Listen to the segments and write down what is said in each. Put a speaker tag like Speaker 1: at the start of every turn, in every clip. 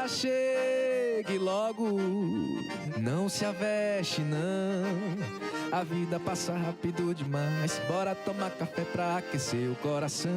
Speaker 1: Chegue logo, não se aveste não, a vida passa rápido demais, bora tomar café pra aquecer o coração.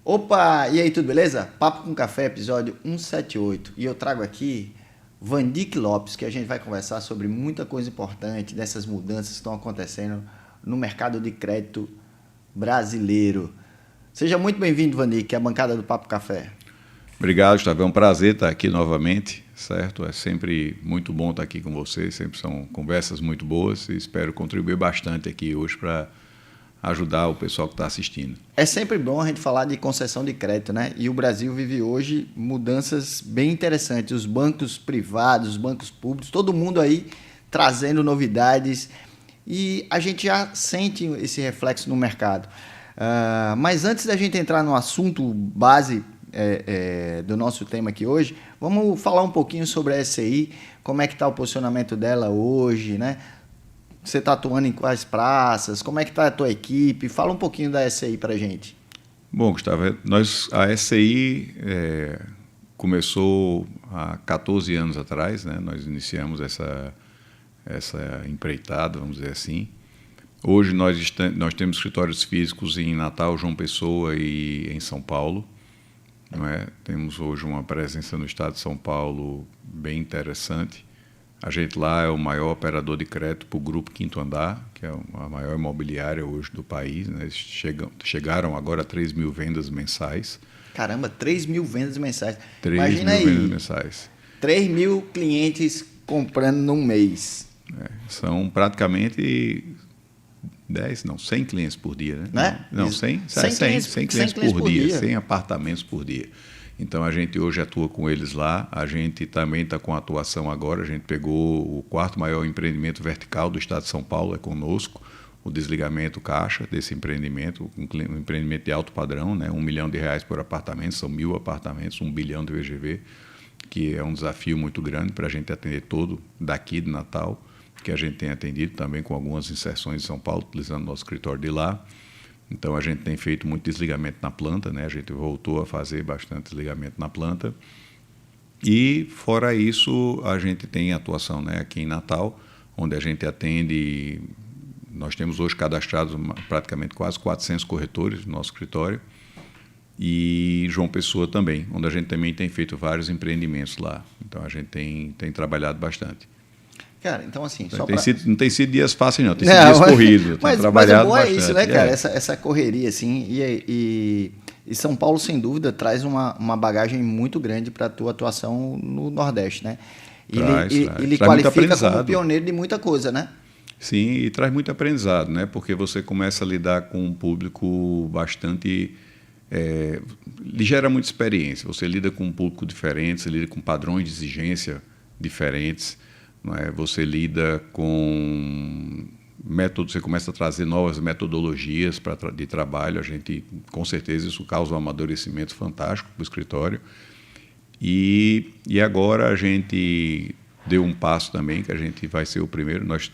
Speaker 2: Opa, e aí, tudo beleza? Papo com Café, episódio 178. E eu trago aqui Vandick Lopes, que a gente vai conversar sobre muita coisa importante dessas mudanças que estão acontecendo no mercado de crédito brasileiro. Seja muito bem-vindo, Vandick, à bancada do Papo Café.
Speaker 3: Obrigado, Gustavo. É um prazer estar aqui novamente, certo? É sempre muito bom estar aqui com vocês, sempre são conversas muito boas e espero contribuir bastante aqui hoje para ajudar o pessoal que está assistindo.
Speaker 2: É sempre bom a gente falar de concessão de crédito, né? E o Brasil vive hoje mudanças bem interessantes. Os bancos privados, os bancos públicos, todo mundo aí trazendo novidades e a gente já sente esse reflexo no mercado. Mas antes da gente entrar no assunto base do nosso tema aqui hoje, vamos falar um pouquinho sobre a SCI, como é que está o posicionamento dela hoje, né? Você está atuando em quais praças? Como é que está a tua equipe? Fala um pouquinho da SCI para a gente.
Speaker 3: Bom, Gustavo, a SCI começou há 14 anos atrás, né? Nós iniciamos essa empreitada, vamos dizer assim. Hoje nós temos escritórios físicos em Natal, João Pessoa e em São Paulo. Não é? Temos hoje uma presença no estado de São Paulo bem interessante. A gente lá é o maior operador de crédito para o Grupo Quinto Andar, que é a maior imobiliária hoje do país, né? Chegaram agora a 3 mil vendas mensais.
Speaker 2: Caramba, 3 mil vendas mensais.
Speaker 3: 3
Speaker 2: Imagina
Speaker 3: mil
Speaker 2: aí,
Speaker 3: vendas mensais.
Speaker 2: 3 mil clientes comprando num mês.
Speaker 3: São praticamente 100 clientes por dia, né? Não, 100 clientes por dia, 100 apartamentos por dia. Então, a gente hoje atua com eles lá, a gente também está com atuação agora, a gente pegou o quarto maior empreendimento vertical do estado de São Paulo, é conosco, o desligamento caixa desse empreendimento, um empreendimento de alto padrão, né? R$1 milhão por apartamento, são 1.000 apartamentos, 1 bilhão de VGV, que é um desafio muito grande para a gente atender todo daqui de Natal, que a gente tem atendido também com algumas inserções em São Paulo, utilizando nosso escritório de lá. Então, a gente tem feito muito desligamento na planta, né? A gente voltou a fazer bastante desligamento na planta. E, fora isso, a gente tem atuação, né, aqui em Natal, onde a gente atende. Nós temos hoje cadastrados praticamente quase 400 corretores no nosso escritório. E João Pessoa também, onde a gente também tem feito vários empreendimentos lá. Então, a gente tem trabalhado bastante.
Speaker 2: Cara, então assim...
Speaker 3: Não tem sido dias fáceis, não. Tem sido dias corridos.
Speaker 2: Mas
Speaker 3: trabalhado
Speaker 2: o bom
Speaker 3: bastante.
Speaker 2: É isso, né, cara? Essa correria, assim. E São Paulo, sem dúvida, traz uma bagagem muito grande para a tua atuação no Nordeste, né? Ele qualifica como pioneiro de muita coisa, né?
Speaker 3: Sim, e traz muito aprendizado, né? Porque você começa a lidar com um público bastante... lhe gera muita experiência. Você lida com um público diferente, você lida com padrões de exigência diferentes. Não é? Você lida com métodos, você começa a trazer novas metodologias de trabalho. A gente, com certeza, isso causa um amadurecimento fantástico para o escritório. E agora a gente deu um passo também, que a gente vai ser o primeiro, nós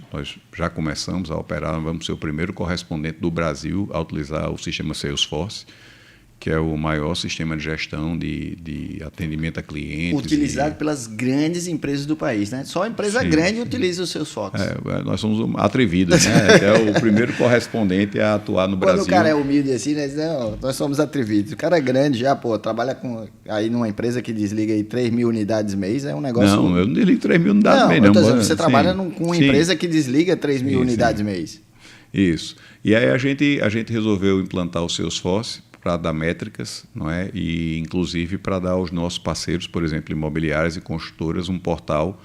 Speaker 3: já começamos a operar, vamos ser o primeiro correspondente do Brasil a utilizar o sistema Salesforce, que é o maior sistema de gestão de atendimento a clientes.
Speaker 2: Utilizado pelas grandes empresas do país, né? Só a empresa grande utiliza os seus focos.
Speaker 3: Nós somos atrevidos, né? É o primeiro correspondente a atuar no Brasil.
Speaker 2: Quando o cara é humilde assim, né? Não, nós somos atrevidos. O cara é grande já, trabalha aí numa empresa que desliga aí 3 mil unidades mês, é um negócio...
Speaker 3: Não, eu não desligo 3 mil unidades mês, não.
Speaker 2: Você trabalha com uma empresa que desliga 3 mil unidades mês.
Speaker 3: Isso. E aí a gente resolveu implantar o Salesforce para dar métricas, não é? E inclusive para dar aos nossos parceiros, por exemplo, imobiliárias e construtoras, um portal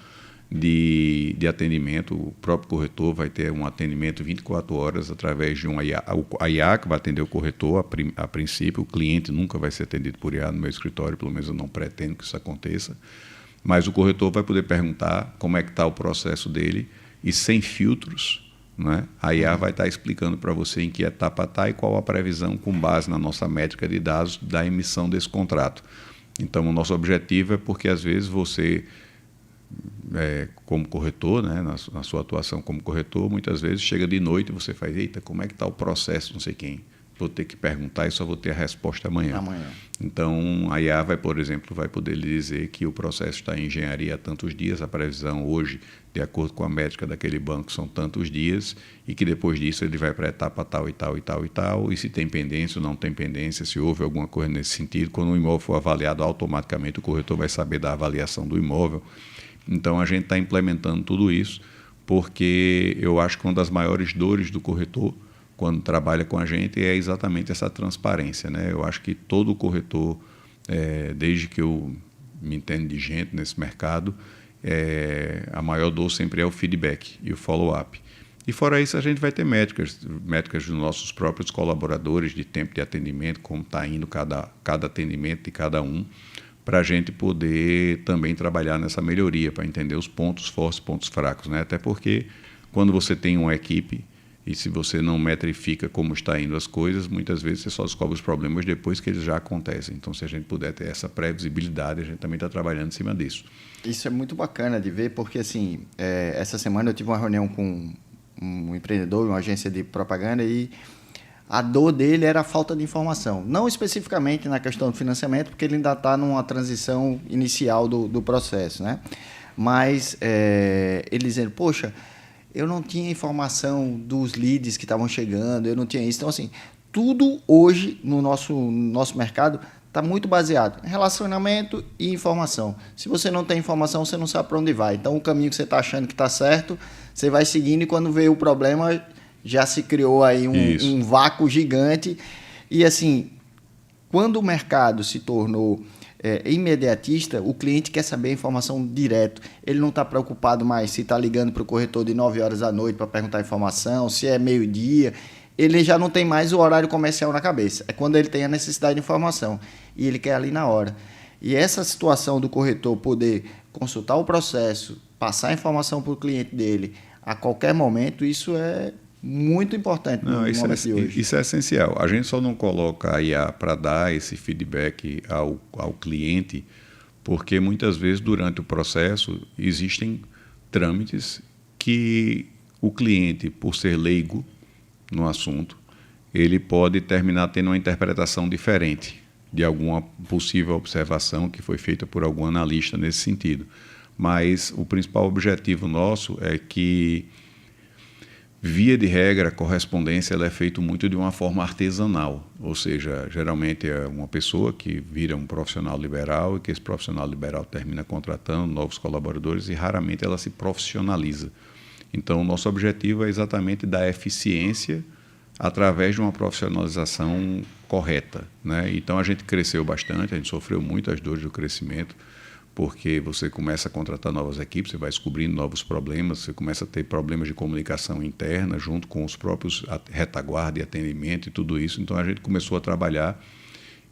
Speaker 3: de atendimento. O próprio corretor vai ter um atendimento 24 horas através de um IA. A IA que vai atender o corretor, a princípio. O cliente nunca vai ser atendido por IA no meu escritório, pelo menos eu não pretendo que isso aconteça. Mas o corretor vai poder perguntar como é que está o processo dele e sem filtros, né? A IA vai estar explicando para você em que etapa está e qual a previsão com base na nossa métrica de dados da emissão desse contrato. Então, o nosso objetivo é porque, às vezes, você, como corretor, né, na sua atuação como corretor, muitas vezes chega de noite e você faz, eita, como é que está o processo, não sei quem. Vou ter que perguntar e só vou ter a resposta amanhã. Então, a IA, por exemplo, vai poder lhe dizer que o processo está em engenharia há tantos dias, a previsão hoje, de acordo com a métrica daquele banco, são tantos dias, e que depois disso ele vai para a etapa tal e tal e tal e tal, e se tem pendência ou não tem pendência, se houve alguma coisa nesse sentido. Quando o imóvel for avaliado, automaticamente o corretor vai saber da avaliação do imóvel. Então, a gente está implementando tudo isso, porque eu acho que uma das maiores dores do corretor, quando trabalha com a gente, é exatamente essa transparência, né? Eu acho que todo corretor, desde que eu me entendo de gente nesse mercado, a maior dor sempre é o feedback e o follow-up. E fora isso, a gente vai ter métricas dos nossos próprios colaboradores de tempo de atendimento, como está indo cada atendimento de cada um, para a gente poder também trabalhar nessa melhoria, para entender os pontos fortes e pontos fracos, né? Até porque quando você tem uma equipe, e se você não metrifica como está indo as coisas, muitas vezes você só descobre os problemas depois que eles já acontecem. Então, se a gente puder ter essa previsibilidade, a gente também está trabalhando em cima disso.
Speaker 2: Isso é muito bacana de ver, porque assim, essa semana eu tive uma reunião com um empreendedor, uma agência de propaganda, e a dor dele era a falta de informação. Não especificamente na questão do financiamento, porque ele ainda está numa transição inicial do processo, né? Mas ele dizendo, poxa, eu não tinha informação dos leads que estavam chegando, eu não tinha isso. Então, assim, tudo hoje no nosso mercado está muito baseado em relacionamento e informação. Se você não tem informação, você não sabe para onde vai. Então, o caminho que você está achando que está certo, você vai seguindo, e quando vê o problema, já se criou aí um vácuo gigante. E, assim, quando o mercado se tornou imediatista, o cliente quer saber a informação direto. Ele não está preocupado mais se está ligando para o corretor de 9 horas da noite para perguntar informação, se é meio-dia. Ele já não tem mais o horário comercial na cabeça. É quando ele tem a necessidade de informação e ele quer ali na hora. E essa situação do corretor poder consultar o processo, passar a informação para o cliente dele a qualquer momento, isso é muito importante no momento de hoje.
Speaker 3: Isso é essencial. A gente só não coloca a IA para dar esse feedback ao cliente, porque muitas vezes durante o processo existem trâmites que o cliente, por ser leigo no assunto, ele pode terminar tendo uma interpretação diferente de alguma possível observação que foi feita por algum analista nesse sentido. Mas o principal objetivo nosso é que, via de regra, a correspondência ela é feita muito de uma forma artesanal, ou seja, geralmente é uma pessoa que vira um profissional liberal e que esse profissional liberal termina contratando novos colaboradores e raramente ela se profissionaliza. Então, o nosso objetivo é exatamente dar eficiência através de uma profissionalização correta, né? Então, a gente cresceu bastante, a gente sofreu muito as dores do crescimento, porque você começa a contratar novas equipes, você vai descobrindo novos problemas, você começa a ter problemas de comunicação interna junto com os próprios retaguarda e atendimento e tudo isso. Então, a gente começou a trabalhar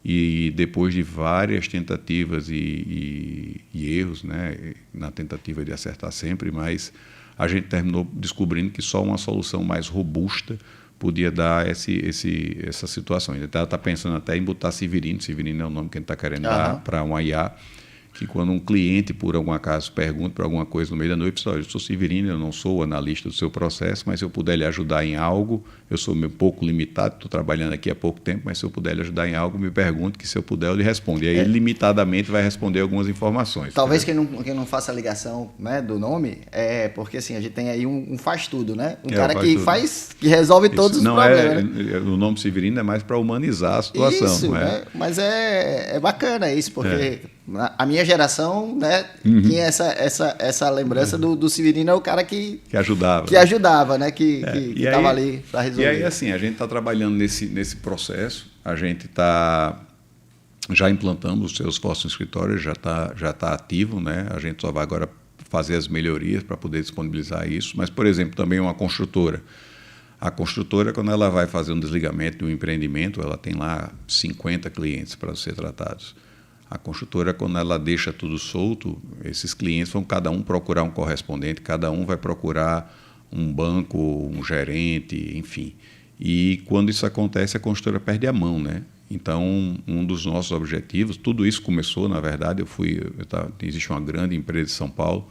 Speaker 3: e, depois de várias tentativas e erros, né, na tentativa de acertar sempre, mas a gente terminou descobrindo que só uma solução mais robusta podia dar essa situação. A gente está pensando até em botar Severino. Severino é o nome que a gente está querendo dar para uma IA, que quando um cliente, por algum acaso, pergunta para alguma coisa no meio da noite, eu sou Severino, eu não sou o analista do seu processo, mas se eu puder lhe ajudar em algo, eu sou um pouco limitado, estou trabalhando aqui há pouco tempo, mas se eu puder lhe ajudar em algo, me pergunte, que se eu puder eu lhe respondo. E aí, ele limitadamente vai responder algumas informações.
Speaker 2: Talvez quem não faça a ligação, né, do nome, porque assim, a gente tem aí um faz-tudo, né? Um cara que que resolve todos os problemas. Né?
Speaker 3: O nome Severino é mais para humanizar a situação.
Speaker 2: Isso, né? Mas é bacana isso, porque a minha geração, né, tinha essa lembrança do Severino, é o cara que ajudava, né, que estava ali para resolver.
Speaker 3: E aí, assim, a gente está trabalhando nesse processo, a gente já implantamos o Salesforce no escritório, já tá ativo, né, a gente só vai agora fazer as melhorias para poder disponibilizar isso. Mas, por exemplo, também uma construtora. A construtora, quando ela vai fazer um desligamento de um empreendimento, ela tem lá 50 clientes para ser tratados. A construtora, quando ela deixa tudo solto, esses clientes vão cada um procurar um correspondente, cada um vai procurar um banco, um gerente, enfim. E quando isso acontece, a construtora perde a mão, né? Então, um dos nossos objetivos, tudo isso começou, na verdade, existe uma grande empresa de São Paulo,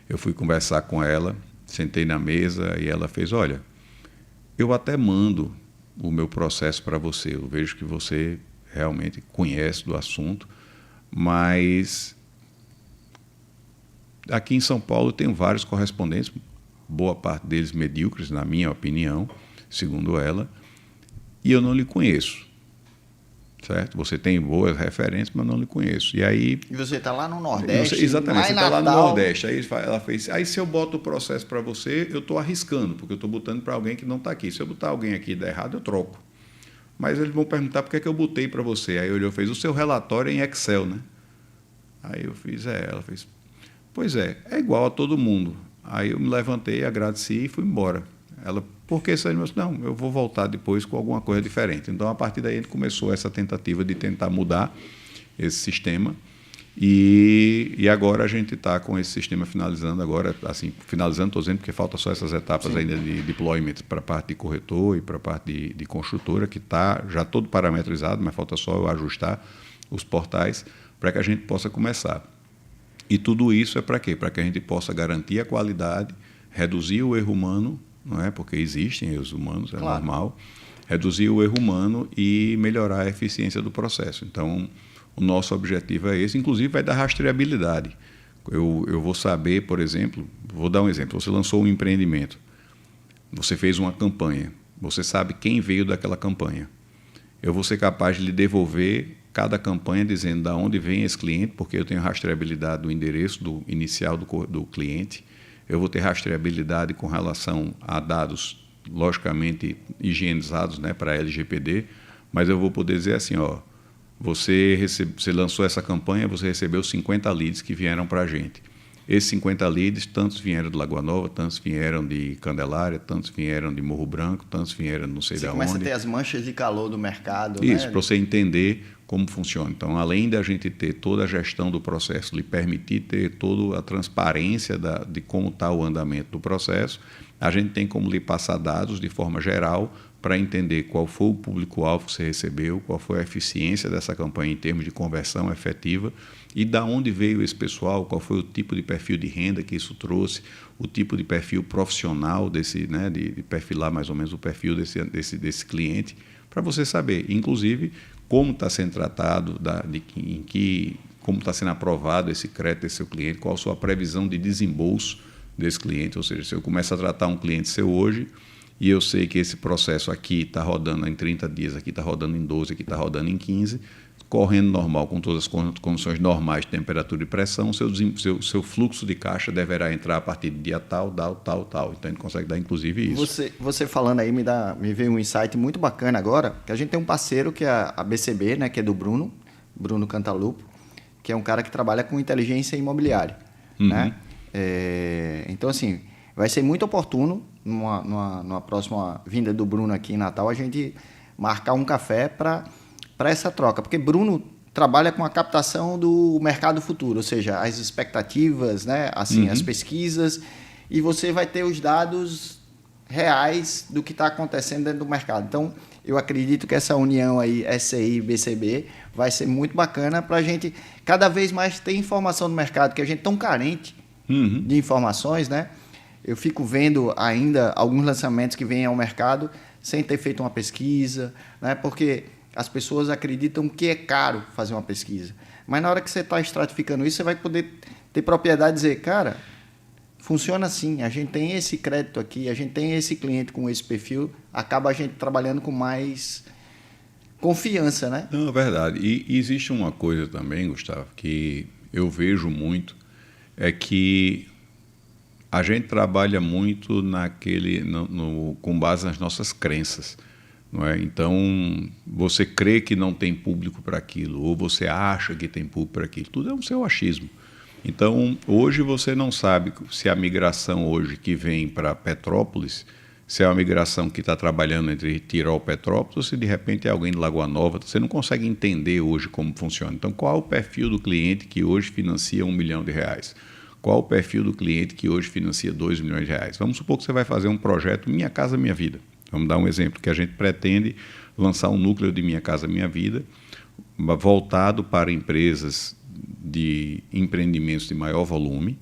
Speaker 3: eu fui conversar com ela, sentei na mesa e ela fez, olha, eu até mando o meu processo para você, eu vejo que você realmente conhece do assunto, mas aqui em São Paulo tem vários correspondentes, boa parte deles medíocres, na minha opinião, segundo ela, e eu não lhe conheço. Certo? Você tem boas referências, mas não lhe conheço. E
Speaker 2: você está lá no Nordeste?
Speaker 3: Exatamente, você está lá no Nordeste. Aí ela fez, aí se eu boto o processo para você, eu estou arriscando, porque eu estou botando para alguém que não está aqui. Se eu botar alguém aqui e der errado, eu troco. Mas eles vão perguntar por que eu botei para você. Aí olhou e fez, o seu relatório é em Excel, né? Aí eu fiz, ela fez, pois é igual a todo mundo. Aí eu me levantei, agradeci e fui embora. Ela, por que isso? Não, eu vou voltar depois com alguma coisa diferente. Então, a partir daí, a gente começou essa tentativa de tentar mudar esse sistema. E agora a gente está com esse sistema finalizando agora, assim, finalizando, estou dizendo, porque falta só essas etapas ainda de deployment para a parte de corretor e para a parte de construtora, que está já todo parametrizado, mas falta só eu ajustar os portais para que a gente possa começar. E tudo isso é para quê? Para que a gente possa garantir a qualidade, reduzir o erro humano, não é? Porque existem erros humanos, é claro, normal, reduzir o erro humano e melhorar a eficiência do processo. Então, o nosso objetivo é esse, inclusive vai dar rastreabilidade. Eu vou saber, por exemplo, vou dar um exemplo, você lançou um empreendimento, você fez uma campanha, você sabe quem veio daquela campanha. Eu vou ser capaz de lhe devolver cada campanha dizendo de onde vem esse cliente, porque eu tenho rastreabilidade do endereço inicial do cliente, eu vou ter rastreabilidade com relação a dados, logicamente, higienizados, né, para a LGPD, mas eu vou poder dizer assim, ó, você lançou essa campanha, você recebeu 50 leads que vieram para a gente. Esses 50 leads, tantos vieram de Lagoa Nova, tantos vieram de Candelária, tantos vieram de Morro Branco, tantos vieram não sei de onde. Você
Speaker 2: começa a ter as manchas de calor do mercado.
Speaker 3: Isso,
Speaker 2: né?
Speaker 3: Para você entender como funciona. Então, além da gente ter toda a gestão do processo, lhe permitir ter toda a transparência de como está o andamento do processo, a gente tem como lhe passar dados de forma geral para entender qual foi o público-alvo que você recebeu, qual foi a eficiência dessa campanha em termos de conversão efetiva e de onde veio esse pessoal, qual foi o tipo de perfil de renda que isso trouxe, o tipo de perfil profissional desse, né, de perfilar mais ou menos o perfil desse cliente, para você saber, inclusive, como está sendo tratado, como está sendo aprovado esse crédito desse seu cliente, qual a sua previsão de desembolso desse cliente, ou seja, se eu começo a tratar um cliente seu hoje, e eu sei que esse processo aqui está rodando em 30 dias, aqui está rodando em 12, aqui está rodando em 15, correndo normal, com todas as condições normais de temperatura e pressão, seu fluxo de caixa deverá entrar a partir de dia tal. Então, a gente consegue dar, inclusive, isso.
Speaker 2: Você falando aí, me veio um insight muito bacana agora, que a gente tem um parceiro que é a BCB, né, que é do Bruno Cantalupo, que é um cara que trabalha com inteligência imobiliária.
Speaker 3: Uhum.
Speaker 2: Né? Então, assim, vai ser muito oportuno, numa próxima vinda do Bruno aqui em Natal, a gente marcar um café para essa troca, porque Bruno trabalha com a captação do mercado futuro, ou seja, as expectativas, né? Assim, as pesquisas, e você vai ter os dados reais do que está acontecendo dentro do mercado. Então, eu acredito que essa união aí, SCI e BCB, vai ser muito bacana para a gente cada vez mais ter informação do mercado, que a gente é tão carente de informações, né? Eu fico vendo ainda alguns lançamentos que vêm ao mercado sem ter feito uma pesquisa, né? Porque as pessoas acreditam que é caro fazer uma pesquisa. Mas na hora que você está estratificando isso, você vai poder ter propriedade e dizer, cara, funciona assim, a gente tem esse crédito aqui, a gente tem esse cliente com esse perfil, acaba a gente trabalhando com mais confiança, né?
Speaker 3: Não, é verdade. E existe uma coisa também, Gustavo, que eu vejo muito, é que a gente trabalha muito com base nas nossas crenças. Não é? Então, você crê que não tem público para aquilo, ou você acha que tem público para aquilo, tudo é um seu achismo. Então, hoje você não sabe se a migração hoje que vem para Petrópolis, se é uma migração que está trabalhando entre Tirol e Petrópolis, ou se de repente é alguém de Lagoa Nova. Você não consegue entender hoje como funciona. Então, qual é o perfil do cliente que hoje financia R$1 milhão? Qual o perfil do cliente que hoje financia R$2 milhões? Vamos supor que você vai fazer um projeto Minha Casa Minha Vida. Vamos dar um exemplo, que a gente pretende lançar um núcleo de Minha Casa Minha Vida voltado para empresas de empreendimentos de maior volume,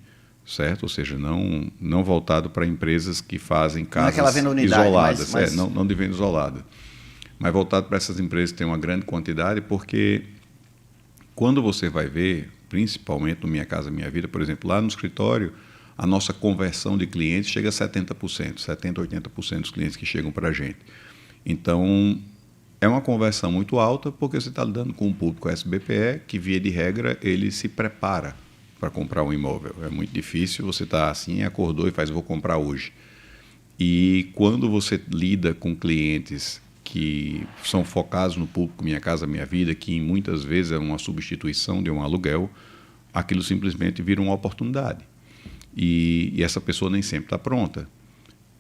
Speaker 3: certo? Ou seja, não voltado para empresas que fazem casas isoladas, não de venda isolada, mas voltado para essas empresas que têm uma grande quantidade, porque quando você vai ver, principalmente no Minha Casa Minha Vida, por exemplo, lá no escritório, a nossa conversão de clientes chega a 70%, 70%, 80% dos clientes que chegam para a gente. Então, é uma conversão muito alta, porque você está lidando com um público SBPE que, via de regra, ele se prepara para comprar um imóvel. É muito difícil você estar assim, acordou e faz, vou comprar hoje. E quando você lida com clientes que são focados no público Minha Casa Minha Vida, que muitas vezes é uma substituição de um aluguel, aquilo simplesmente vira uma oportunidade. E essa pessoa nem sempre está pronta.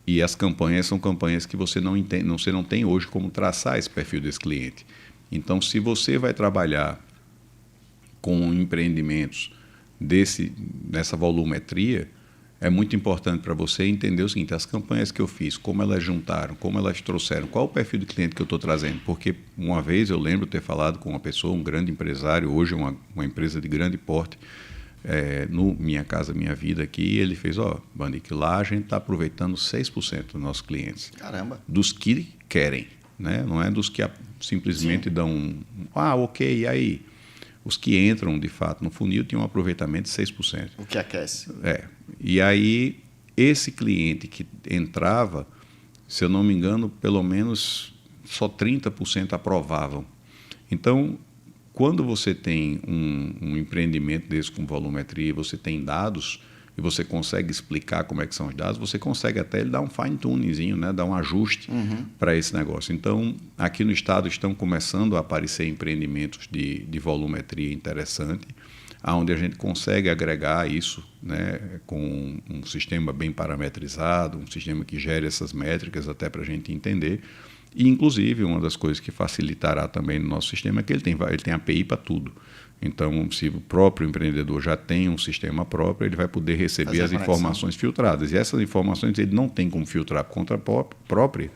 Speaker 3: E as campanhas são campanhas que você não tem hoje como traçar esse perfil desse cliente. Então, se você vai trabalhar com empreendimentos nessa volumetria, é muito importante para você entender o seguinte: as campanhas que eu fiz, como elas juntaram, como elas trouxeram, qual o perfil do cliente que eu estou trazendo. Porque uma vez eu lembro ter falado com uma pessoa, um grande empresário, hoje uma empresa de grande porte, no Minha Casa Minha Vida aqui, ele fez, Bandi, que lá a gente está aproveitando 6% dos nossos clientes.
Speaker 2: Caramba!
Speaker 3: Dos que querem, né? Não é dos que simplesmente dão ok, e aí? Os que entram, de fato, no funil tinham um aproveitamento de 6%.
Speaker 2: O que aquece.
Speaker 3: E aí, esse cliente que entrava, se eu não me engano, pelo menos só 30% aprovavam. Então, quando você tem um empreendimento desse com volumetria, você tem dados e você consegue explicar como é que são os dados, você consegue até dar um fine-tuningzinho, né? Dar um ajuste para esse negócio. Então, aqui no estado estão começando a aparecer empreendimentos de volumetria interessante, onde a gente consegue agregar isso, né, com um sistema bem parametrizado, um sistema que gere essas métricas até para a gente entender. E, inclusive, uma das coisas que facilitará também no nosso sistema é que ele tem API para tudo. Então, se o próprio empreendedor já tem um sistema próprio, ele vai poder receber as informações filtradas. E essas informações ele não tem como filtrar por conta própria,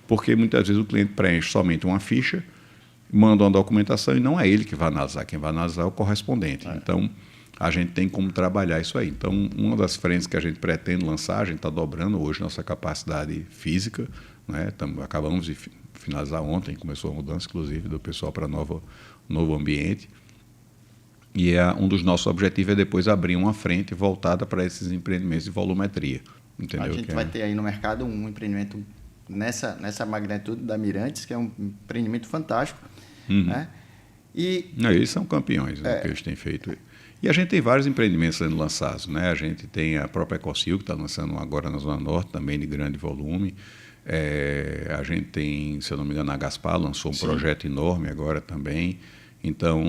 Speaker 3: porque muitas vezes o cliente preenche somente uma ficha, manda uma documentação e não é ele que vai analisar. Quem vai analisar é o correspondente. Então, a gente tem como trabalhar isso aí. Então, uma das frentes que a gente pretende lançar, a gente está dobrando hoje nossa capacidade física, né? Acabamos de finalizar ontem, começou a mudança, inclusive, do pessoal para novo ambiente. E um dos nossos objetivos é depois abrir uma frente voltada para esses empreendimentos de volumetria. Entendeu?
Speaker 2: A gente vai ter aí no mercado um empreendimento nessa magnitude da Mirantes, que é um empreendimento fantástico. Né?
Speaker 3: Eles são campeões, né, que eles têm feito. E a gente tem vários empreendimentos sendo lançados. Né? A gente tem a própria Ecocil, que está lançando agora na Zona Norte, também de grande volume. A gente tem, se eu não me engano, a Gaspar lançou um projeto enorme agora também. Então,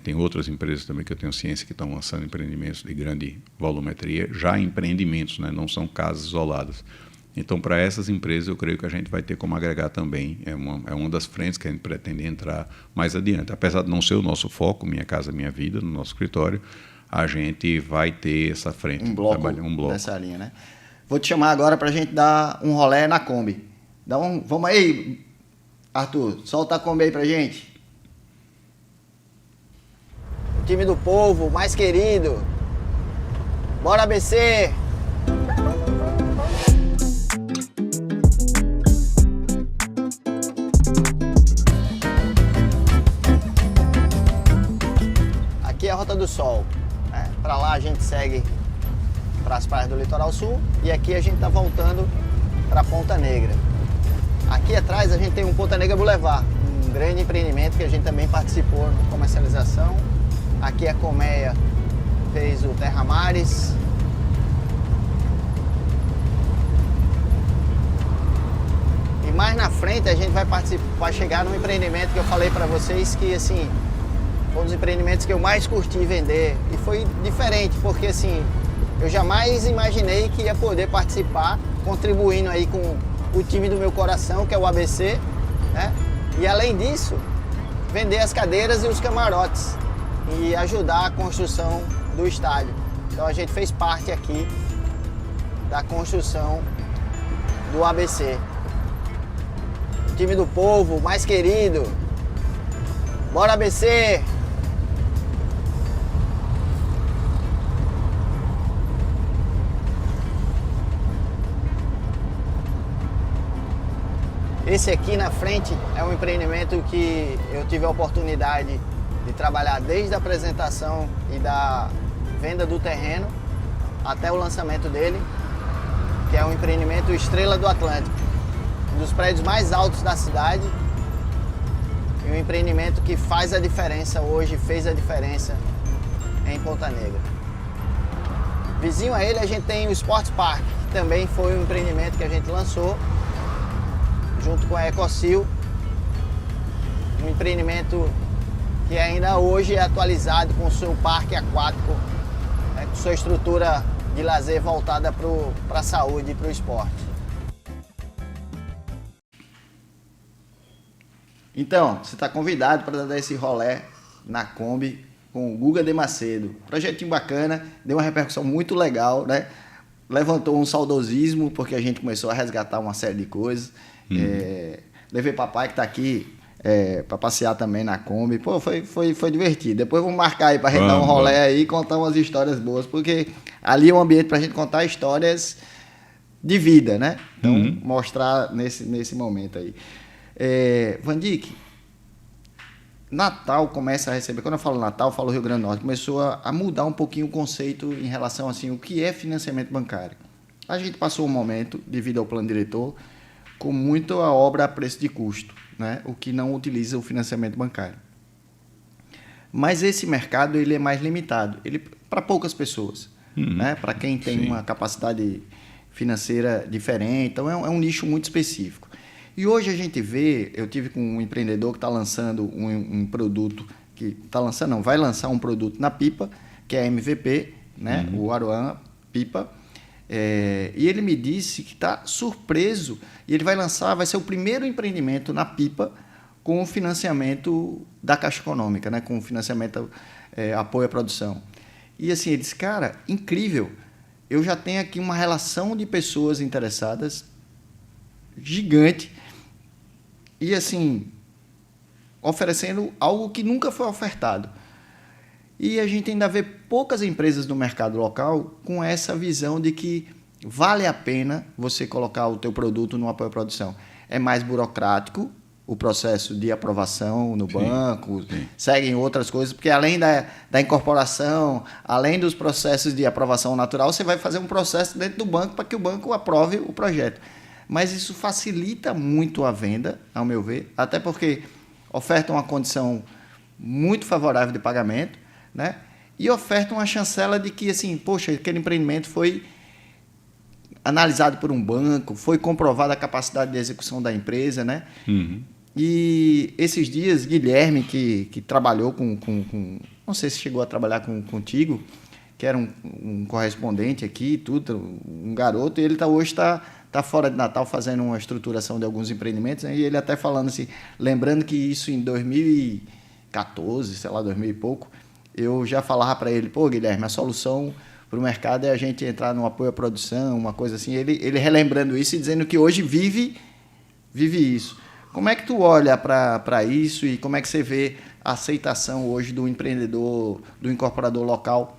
Speaker 3: tem outras empresas também que eu tenho ciência que estão lançando empreendimentos de grande volumetria, já empreendimentos, né? Não são casas isoladas. Então, para essas empresas, eu creio que a gente vai ter como agregar também. É uma das frentes que a gente pretende entrar mais adiante. Apesar de não ser o nosso foco, Minha Casa Minha Vida, no nosso escritório, a gente vai ter essa frente.
Speaker 2: Um bloco dessa linha, né? Vou te chamar agora para a gente dar um rolê na Kombi. Vamos aí, Arthur, solta a Kombi aí para a gente. Time do povo, mais querido. Bora, ABC! Aqui é a Rota do Sol. Né? Para lá a gente segue para as praias do Litoral Sul e aqui a gente está voltando para Ponta Negra. Aqui atrás a gente tem um Ponta Negra Boulevard, um grande empreendimento que a gente também participou na comercialização. Aqui a Colmeia fez o Terra Mares. E mais na frente a gente vai chegar num empreendimento que eu falei para vocês que assim Foi um dos empreendimentos que eu mais curti vender. E foi diferente, porque assim, eu jamais imaginei que ia poder participar, contribuindo aí com o time do meu coração, que é o ABC, né? E além disso, vender as cadeiras e os camarotes e ajudar a construção do estádio. Então a gente fez parte aqui da construção do ABC. O time do povo, mais querido. Bora, ABC! Esse aqui na frente é um empreendimento que eu tive a oportunidade de trabalhar desde a apresentação e da venda do terreno até o lançamento dele, que é um empreendimento Estrela do Atlântico, um dos prédios mais altos da cidade e um empreendimento que faz a diferença hoje, fez a diferença em Ponta Negra. Vizinho a ele a gente tem o Sports Park, que também foi um empreendimento que a gente lançou junto com a Ecocil, um empreendimento que ainda hoje é atualizado com o seu parque aquático, né, com sua estrutura de lazer voltada para a saúde e para o esporte. Então, você está convidado para dar esse rolê na Kombi com o Guga de Macedo. Projetinho bacana, deu uma repercussão muito legal, né? Levantou um saudosismo, porque a gente começou a resgatar uma série de coisas. Levei papai que está aqui para passear também na Kombi. Pô, foi divertido. Depois vamos marcar aí para a gente dar um rolê aí e contar umas histórias boas, porque ali é um ambiente para a gente contar histórias de vida, né? Então, mostrar nesse momento aí. Vandic, Natal começa a receber, quando eu falo Natal, eu falo Rio Grande do Norte, começou a mudar um pouquinho o conceito em relação assim, o que é financiamento bancário. A gente passou um momento, devido ao plano diretor, com muita obra a preço de custo, né? O que não utiliza o financiamento bancário. Mas esse mercado ele é mais limitado, ele para poucas pessoas, né? Para quem tem uma capacidade financeira diferente, então é um nicho muito específico. E hoje a gente vê, eu tive com um empreendedor que está lançando um produto, vai lançar um produto na Pipa, que é a MVP, né? O Aruan Pipa. E ele me disse que está surpreso e ele vai ser o primeiro empreendimento na Pipa com o financiamento da Caixa Econômica, né? Com o financiamento apoio à produção. E assim, ele disse, cara, incrível, eu já tenho aqui uma relação de pessoas interessadas gigante e assim, oferecendo algo que nunca foi ofertado. E a gente ainda vê poucas empresas no mercado local com essa visão de que vale a pena você colocar o teu produto no apoio à produção. É mais burocrático o processo de aprovação no banco, seguem outras coisas, porque além da incorporação, além dos processos de aprovação natural, você vai fazer um processo dentro do banco para que o banco aprove o projeto. Mas isso facilita muito a venda, ao meu ver, até porque oferta uma condição muito favorável de pagamento, né? E oferta uma chancela de que, assim, poxa, aquele empreendimento foi analisado por um banco, foi comprovada a capacidade de execução da empresa, né? E esses dias, Guilherme, que trabalhou com não sei se chegou a trabalhar contigo, que era um correspondente aqui, tudo, um garoto, e ele hoje está fora de Natal fazendo uma estruturação de alguns empreendimentos, né? E ele até falando assim, lembrando que isso em 2014, sei lá, 2000 e pouco, eu já falava para ele, pô, Guilherme, a solução para o mercado é a gente entrar no apoio à produção, uma coisa assim. Ele relembrando isso e dizendo que hoje vive isso. Como é que tu olha para isso e como é que você vê a aceitação hoje do empreendedor, do incorporador local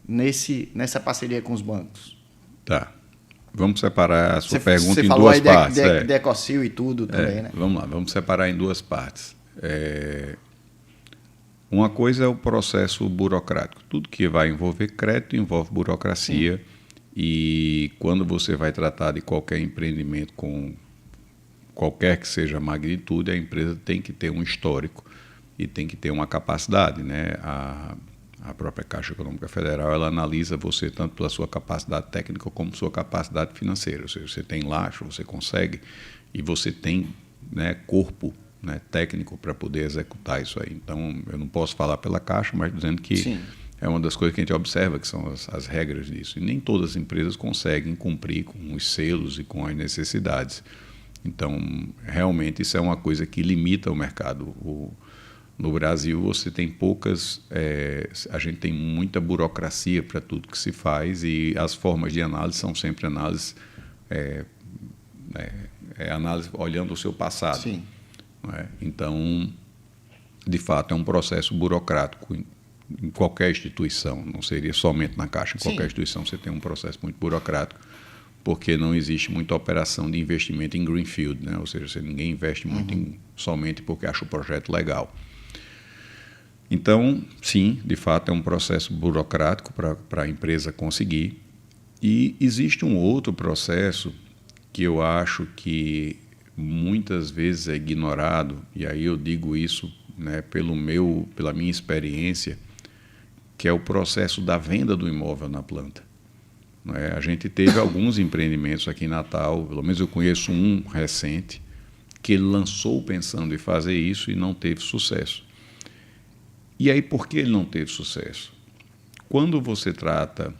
Speaker 2: nessa parceria com os bancos?
Speaker 3: Tá. Vamos separar a sua pergunta em duas partes.
Speaker 2: Você falou de Ecocil e tudo também, né?
Speaker 3: Vamos lá, vamos separar em duas partes. Uma coisa é o processo burocrático. Tudo que vai envolver crédito envolve burocracia. Sim. E quando você vai tratar de qualquer empreendimento com qualquer que seja a magnitude, a empresa tem que ter um histórico e tem que ter uma capacidade, né? A própria Caixa Econômica Federal, ela analisa você tanto pela sua capacidade técnica como sua capacidade financeira. Ou seja, você tem laço, você consegue, e você tem, né, corpo né, técnico para poder executar isso aí. Então, eu não posso falar pela Caixa, mas dizendo que Sim. é uma das coisas que a gente observa, que são as regras disso. E nem todas as empresas conseguem cumprir com os selos e com as necessidades. Então, realmente, isso é uma coisa que limita o mercado. No Brasil, você tem poucas... a gente tem muita burocracia para tudo que se faz e as formas de análise são sempre análises... análise olhando o seu passado.
Speaker 2: Sim.
Speaker 3: Né? Então, de fato, é um processo burocrático em qualquer instituição, não seria somente na Caixa, em Sim. qualquer instituição você tem um processo muito burocrático, porque não existe muita operação de investimento em greenfield, né? Ou seja, ninguém investe muito somente porque acha o projeto legal. Então, sim, de fato, é um processo burocrático para a empresa conseguir. E existe um outro processo que eu acho que muitas vezes é ignorado, e aí eu digo isso, né, pela minha experiência, que é o processo da venda do imóvel na planta. Não é? A gente teve alguns empreendimentos aqui em Natal, pelo menos eu conheço um recente, que ele lançou pensando em fazer isso e não teve sucesso. E aí, por que ele não teve sucesso? Quando você trata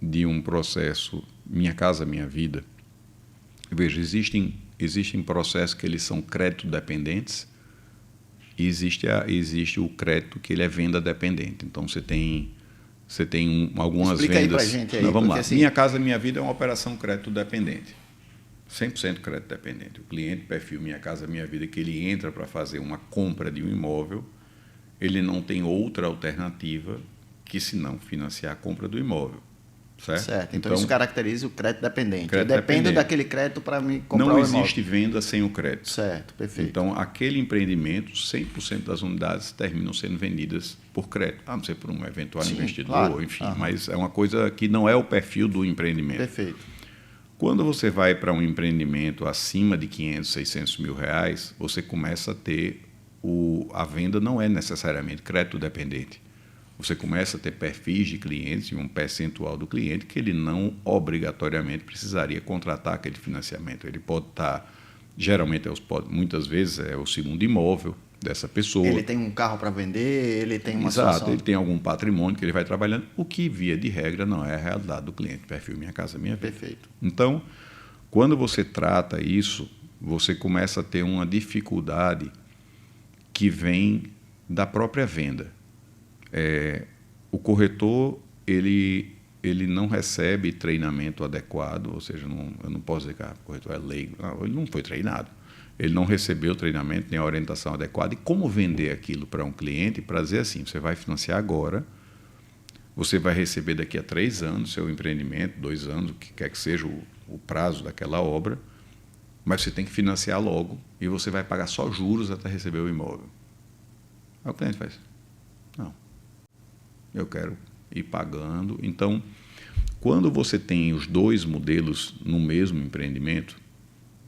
Speaker 3: de um processo Minha Casa Minha Vida, veja, existem processos que eles são crédito dependentes e existe o crédito que ele é venda dependente. Então, você tem algumas
Speaker 2: Explica
Speaker 3: vendas...
Speaker 2: Explica aí para a gente. Aí,
Speaker 3: não, vamos lá.
Speaker 2: Assim...
Speaker 3: Minha Casa Minha Vida é uma operação crédito dependente. 100% crédito dependente. O cliente, perfil Minha Casa Minha Vida, que ele entra para fazer uma compra de um imóvel, ele não tem outra alternativa que se não financiar a compra do imóvel. Certo?
Speaker 2: Então, isso caracteriza o crédito dependente. Depende daquele crédito para me comprar o imóvel.
Speaker 3: Não existe venda sem o crédito.
Speaker 2: Certo, perfeito.
Speaker 3: Então, aquele empreendimento, 100% das unidades terminam sendo vendidas por crédito. A não ser por um eventual investidor, claro. Enfim. Mas é uma coisa que não é o perfil do empreendimento.
Speaker 2: Perfeito.
Speaker 3: Quando você vai para um empreendimento acima de 500, 600 mil reais, você começa a ter... a venda não é necessariamente crédito dependente. Você começa a ter perfis de clientes e um percentual do cliente que ele não obrigatoriamente precisaria contratar aquele financiamento. Ele pode estar, geralmente, muitas vezes é o segundo imóvel dessa pessoa.
Speaker 2: Ele tem um carro para vender, ele tem uma
Speaker 3: Exato,
Speaker 2: situação...
Speaker 3: ele tem algum patrimônio que ele vai trabalhando, o que, via de regra, não é a realidade do cliente. Perfil Minha Casa Minha Vida.
Speaker 2: Perfeito.
Speaker 3: Então, quando você trata isso, você começa a ter uma dificuldade que vem da própria venda. O corretor ele não recebe treinamento adequado, ou seja, eu não posso dizer que o corretor é leigo, não, ele não foi treinado, ele não recebeu treinamento nem a orientação adequada. E como vender aquilo para um cliente para dizer assim, você vai financiar agora, você vai receber daqui a 3 anos seu empreendimento, 2 anos, o que quer que seja o prazo daquela obra, mas você tem que financiar logo e você vai pagar só juros até receber o imóvel. Aí o cliente faz, não. Eu quero ir pagando. Então, quando você tem os dois modelos no mesmo empreendimento,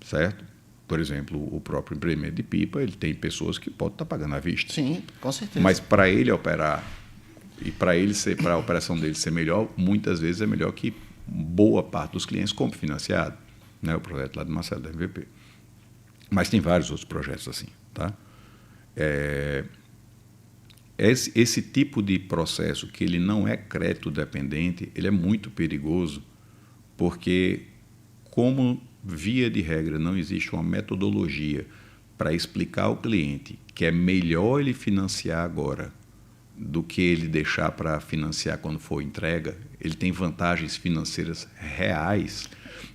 Speaker 3: certo? Por exemplo, o próprio empreendimento de pipa, ele tem pessoas que podem estar pagando à vista.
Speaker 2: Sim, com certeza.
Speaker 3: Mas para ele operar e para a operação dele ser melhor, muitas vezes é melhor que boa parte dos clientes compre financiado, né? O projeto lá de Marcelo da MVP. Mas tem vários outros projetos assim, tá? Esse tipo de processo, que ele não é crédito dependente, ele é muito perigoso, porque, como via de regra não existe uma metodologia para explicar ao cliente que é melhor ele financiar agora do que ele deixar para financiar quando for entrega, ele tem vantagens financeiras reais.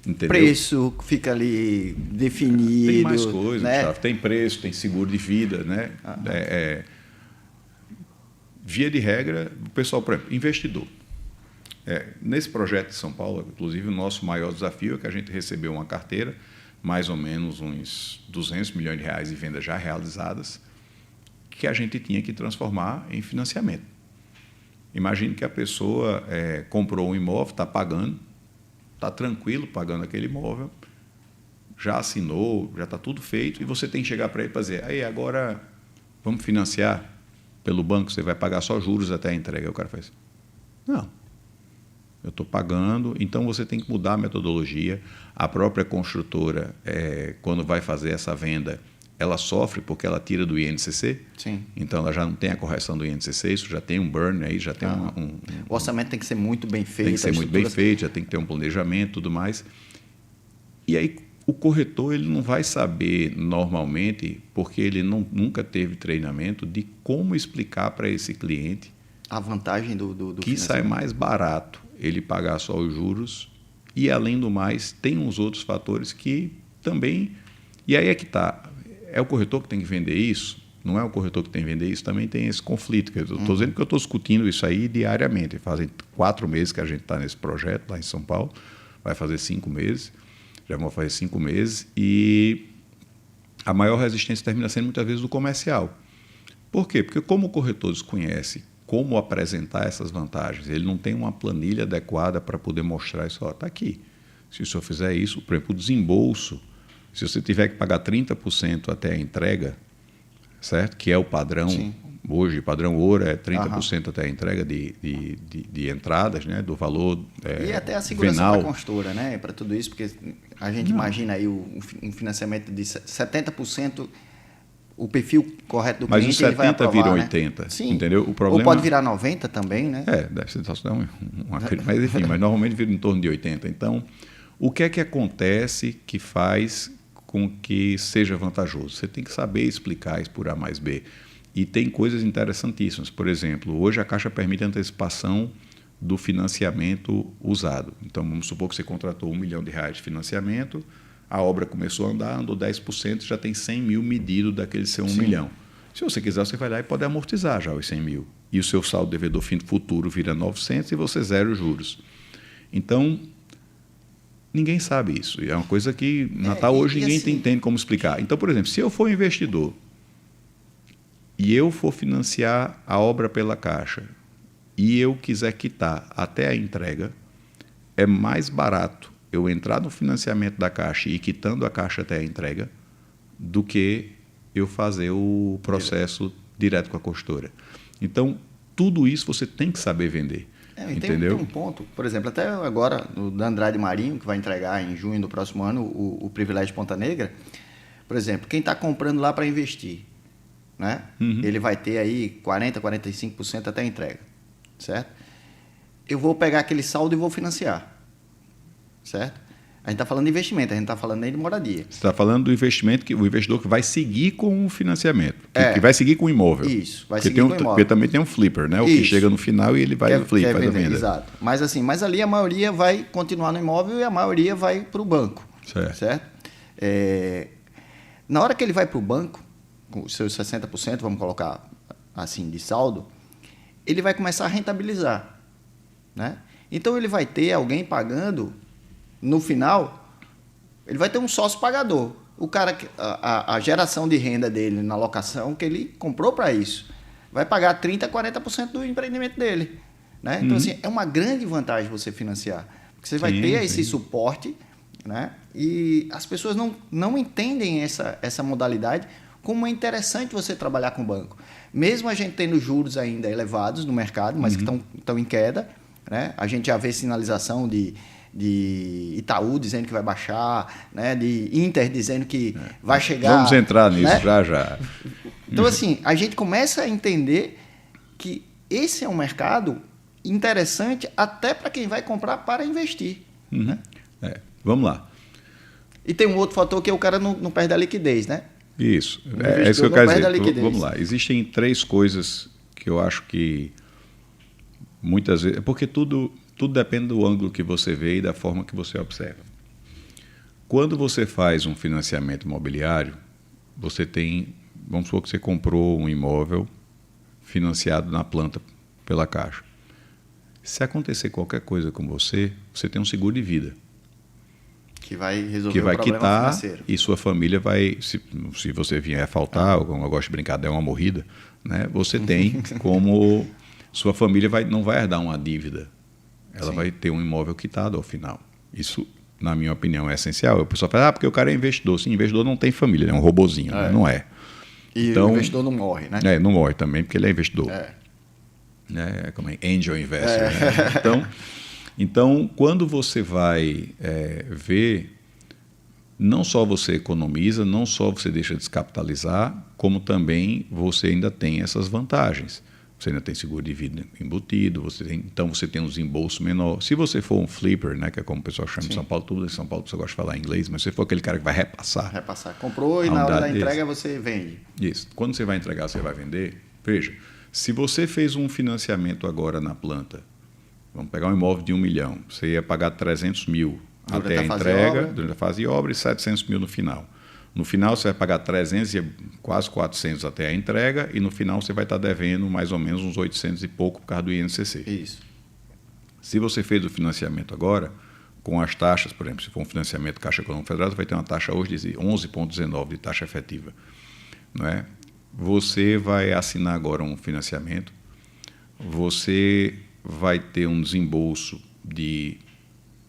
Speaker 3: Entendeu?
Speaker 2: Preço fica ali definido.
Speaker 3: Tem mais coisas,
Speaker 2: né?
Speaker 3: Tem preço, tem seguro de vida, né? Via de regra, o pessoal, por exemplo, investidor. Nesse projeto de São Paulo, inclusive, o nosso maior desafio é que a gente recebeu uma carteira, mais ou menos uns 200 milhões de reais de vendas já realizadas, que a gente tinha que transformar em financiamento. Imagine que a pessoa comprou um imóvel, está pagando, está tranquilo pagando aquele imóvel, já assinou, já está tudo feito, e você tem que chegar para ele e dizer, aí agora vamos financiar pelo banco, você vai pagar só juros até a entrega. Aí o cara faz, não, eu estou pagando, então você tem que mudar a metodologia. A própria construtora, quando vai fazer essa venda, ela sofre porque ela tira do INCC.
Speaker 2: Sim.
Speaker 3: Então, ela já não tem a correção do INCC, isso já tem um burn aí, já tem
Speaker 2: O orçamento tem que ser muito bem feito.
Speaker 3: Tem que ser muito bem feito, já tem que ter um planejamento e tudo mais. E aí, o corretor ele não vai saber normalmente, porque ele nunca teve treinamento, de como explicar para esse cliente
Speaker 2: a vantagem do
Speaker 3: que sai mais barato ele pagar só os juros e, além do mais, tem uns outros fatores que também... E aí é que está. É o corretor que tem que vender isso? Não é o corretor que tem que vender isso? Também tem esse conflito. Eu estou dizendo que eu estou discutindo isso aí diariamente. Fazem 4 meses que a gente está nesse projeto lá em São Paulo. Vai fazer 5 meses. Já vão fazer 5 meses. E a maior resistência termina sendo muitas vezes do comercial. Por quê? Porque como o corretor desconhece como apresentar essas vantagens, ele não tem uma planilha adequada para poder mostrar isso. Está aqui. Se o senhor fizer isso, por exemplo, o desembolso, se você tiver que pagar 30% até a entrega, certo? Que é o padrão. Sim. Hoje, padrão ouro é 30% até a entrega de entradas, né? Do valor
Speaker 2: e até a segurança para a consultora, né? Para tudo isso, porque a gente imagina aí um financiamento de 70%, o perfil correto do cliente, ele vai aprovar,
Speaker 3: viram
Speaker 2: né?
Speaker 3: 80,
Speaker 2: sim.
Speaker 3: Entendeu? O problema...
Speaker 2: Ou pode virar 90 também, né?
Speaker 3: Deve ser só uma mas enfim, mas normalmente vira em torno de 80. Então, o que é que acontece que faz com que seja vantajoso? Você tem que saber explicar isso por A mais B. E tem coisas interessantíssimas. Por exemplo, hoje a Caixa permite antecipação do financiamento usado. Então, vamos supor que você contratou R$1 milhão de financiamento, a obra começou a andar, andou 10%, já tem 100 mil medido daquele seu 1 milhão. Se você quiser, você vai lá e pode amortizar já os 100 mil. E o seu saldo devedor futuro vira 900 e você zera os juros. Então, ninguém sabe isso. E é uma coisa que, Natal, hoje ninguém entende como explicar. Então, por exemplo, se eu for investidor e eu for financiar a obra pela Caixa e eu quiser quitar até a entrega, é mais barato eu entrar no financiamento da Caixa e quitando a Caixa até a entrega do que eu fazer o processo direto com a consultora. Então, tudo isso você tem que saber vender. Entendeu?
Speaker 2: Tem um ponto, por exemplo, até agora, o da Andrade Marinho, que vai entregar em junho do próximo ano o Privilégio Ponta Negra, por exemplo, quem está comprando lá para investir, né? Ele vai ter aí 40%, 45% até a entrega, certo? Eu vou pegar aquele saldo e vou financiar, certo? A gente está falando de investimento, a gente está falando nem de moradia.
Speaker 3: Você está falando do investimento, o investidor que vai seguir com o financiamento, que vai seguir com o imóvel.
Speaker 2: Isso, vai seguir com o imóvel.
Speaker 3: Porque também tem um flipper, né? O que chega no final e ele vai flipar, faz a venda.
Speaker 2: Exato. Mas ali a maioria vai continuar no imóvel e a maioria vai para o banco. Certo? Na hora que ele vai para o banco, com os seus 60%, vamos colocar assim, de saldo, ele vai começar a rentabilizar, né? Então ele vai ter alguém pagando. No final, ele vai ter um sócio pagador. O cara, a geração de renda dele na locação que ele comprou para isso, vai pagar 30%, 40% do empreendimento dele, né? Então, assim, é uma grande vantagem você financiar. Porque você vai ter esse suporte, né? E as pessoas não entendem essa modalidade, como é interessante você trabalhar com o banco. Mesmo a gente tendo juros ainda elevados no mercado, mas que estão em queda, né? A gente já vê sinalização de Itaú dizendo que vai baixar, né? De Inter dizendo que vai chegar...
Speaker 3: Vamos entrar nisso, né? já.
Speaker 2: Então, assim, a gente começa a entender que esse é um mercado interessante até para quem vai comprar para investir. Né?
Speaker 3: Vamos lá.
Speaker 2: E tem um outro fator que o cara não perde a liquidez, né?
Speaker 3: Isso. É isso que eu quero dizer. Vamos lá. Existem 3 coisas que eu acho que muitas vezes... Porque tudo depende do ângulo que você vê e da forma que você observa. Quando você faz um financiamento imobiliário, você tem, vamos supor que você comprou um imóvel financiado na planta pela Caixa. Se acontecer qualquer coisa com você, você tem um seguro de vida.
Speaker 2: Que vai resolver o problema
Speaker 3: quitar
Speaker 2: financeiro.
Speaker 3: E sua família vai, se você vier a faltar, ou como eu gosto de brincar, der uma morrida, né, você tem como... Sua família não vai herdar uma dívida. Ela vai ter um imóvel quitado ao final. Isso, na minha opinião, é essencial. O pessoal fala, porque o cara é investidor. Sim, investidor não tem família, é um robozinho, né? Não é.
Speaker 2: E então, o investidor não morre, né?
Speaker 3: Não morre também, porque ele é investidor. Né? Como é angel investor. Né? Então, quando você vai ver não só você economiza, não só você deixa de descapitalizar, como também você ainda tem essas vantagens. Você ainda tem seguro de vida embutido, então você tem um desembolso menor. Se você for um flipper, né, que é como o pessoal chama em São Paulo, tudo em São Paulo você gosta de falar inglês, mas se você for aquele cara que vai repassar.
Speaker 2: Comprou e na hora da entrega você vende.
Speaker 3: Isso. Quando você vai entregar, você vai vender. Veja, se você fez um financiamento agora na planta, vamos pegar um imóvel de 1 milhão, você ia pagar 300 mil até a entrega, durante a fase de obra, e 700 mil no final. No final, você vai pagar 300 e quase 400 até a entrega, e no final você vai estar devendo mais ou menos uns 800 e pouco por causa do INCC.
Speaker 2: Isso.
Speaker 3: Se você fez o financiamento agora, com as taxas, por exemplo, se for um financiamento Caixa Econômica Federal, você vai ter uma taxa hoje de 11,19 de taxa efetiva. Não é? Você vai assinar agora um financiamento, você vai ter um desembolso de,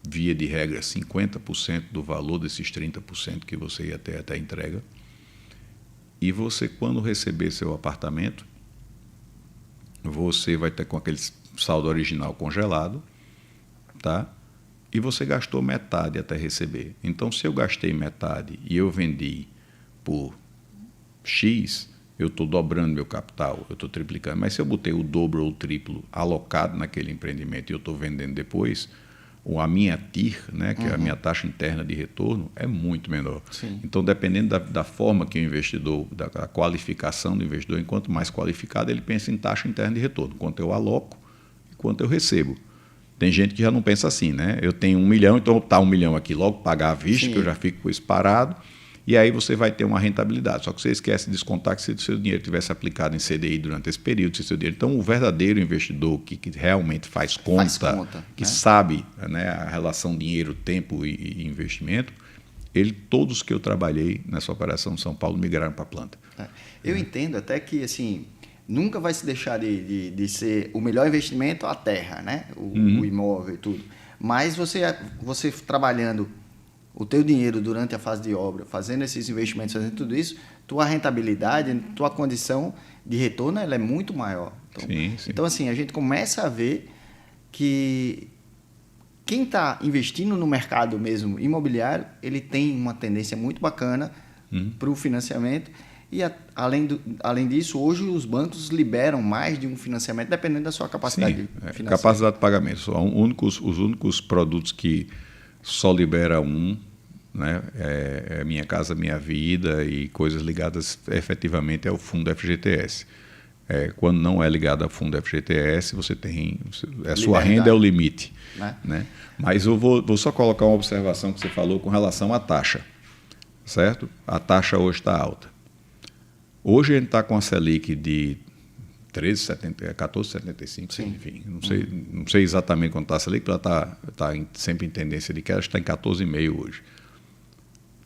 Speaker 3: via de regra, 50% do valor desses 30% que você ia ter até a entrega. E você, quando receber seu apartamento, você vai ter com aquele saldo original congelado, tá? E você gastou metade até receber. Então, se eu gastei metade e eu vendi por X, eu estou dobrando meu capital, eu estou triplicando. Mas se eu botei o dobro ou o triplo alocado naquele empreendimento e eu estou vendendo depois, a minha TIR, né, que é a minha taxa interna de retorno, é muito menor.
Speaker 2: Sim.
Speaker 3: Então, dependendo da forma que o investidor, da qualificação do investidor, enquanto mais qualificado, ele pensa em taxa interna de retorno, quanto eu aloco e quanto eu recebo. Tem gente que já não pensa assim, né? Eu tenho 1 milhão, então tá 1 milhão aqui, logo pagar à vista, Sim. que eu já fico com isso parado, e aí você vai ter uma rentabilidade. Só que você esquece de descontar que se o seu dinheiro tivesse aplicado em CDI durante esse período, se o seu dinheiro... Então, o verdadeiro investidor que realmente faz conta que sabe, né, a relação dinheiro, tempo e investimento, todos que eu trabalhei nessa operação de São Paulo migraram para a planta.
Speaker 2: Eu entendo até que, assim, nunca vai se deixar de ser o melhor investimento a terra, né? O imóvel e tudo. Mas você trabalhando o teu dinheiro durante a fase de obra, fazendo esses investimentos, fazendo tudo isso, tua rentabilidade, tua condição de retorno, ela é muito maior. Então,
Speaker 3: sim.
Speaker 2: Então, assim, a gente começa a ver que quem está investindo no mercado mesmo imobiliário, ele tem uma tendência muito bacana para o financiamento. E, além disso, hoje os bancos liberam mais de um financiamento, dependendo da sua capacidade financeira.
Speaker 3: Capacidade de pagamento. Os únicos produtos que só libera né, é Minha Casa Minha Vida e coisas ligadas efetivamente ao fundo FGTS. Quando não é ligado ao fundo FGTS, você tem... A sua renda é o limite. Né? Mas eu vou só colocar uma observação que você falou com relação à taxa. Certo? A taxa hoje está alta. Hoje a gente está com a Selic de 14,75, enfim, não sei exatamente quanto está a Selic, ela está sempre em tendência de queda, está em 14,5 hoje.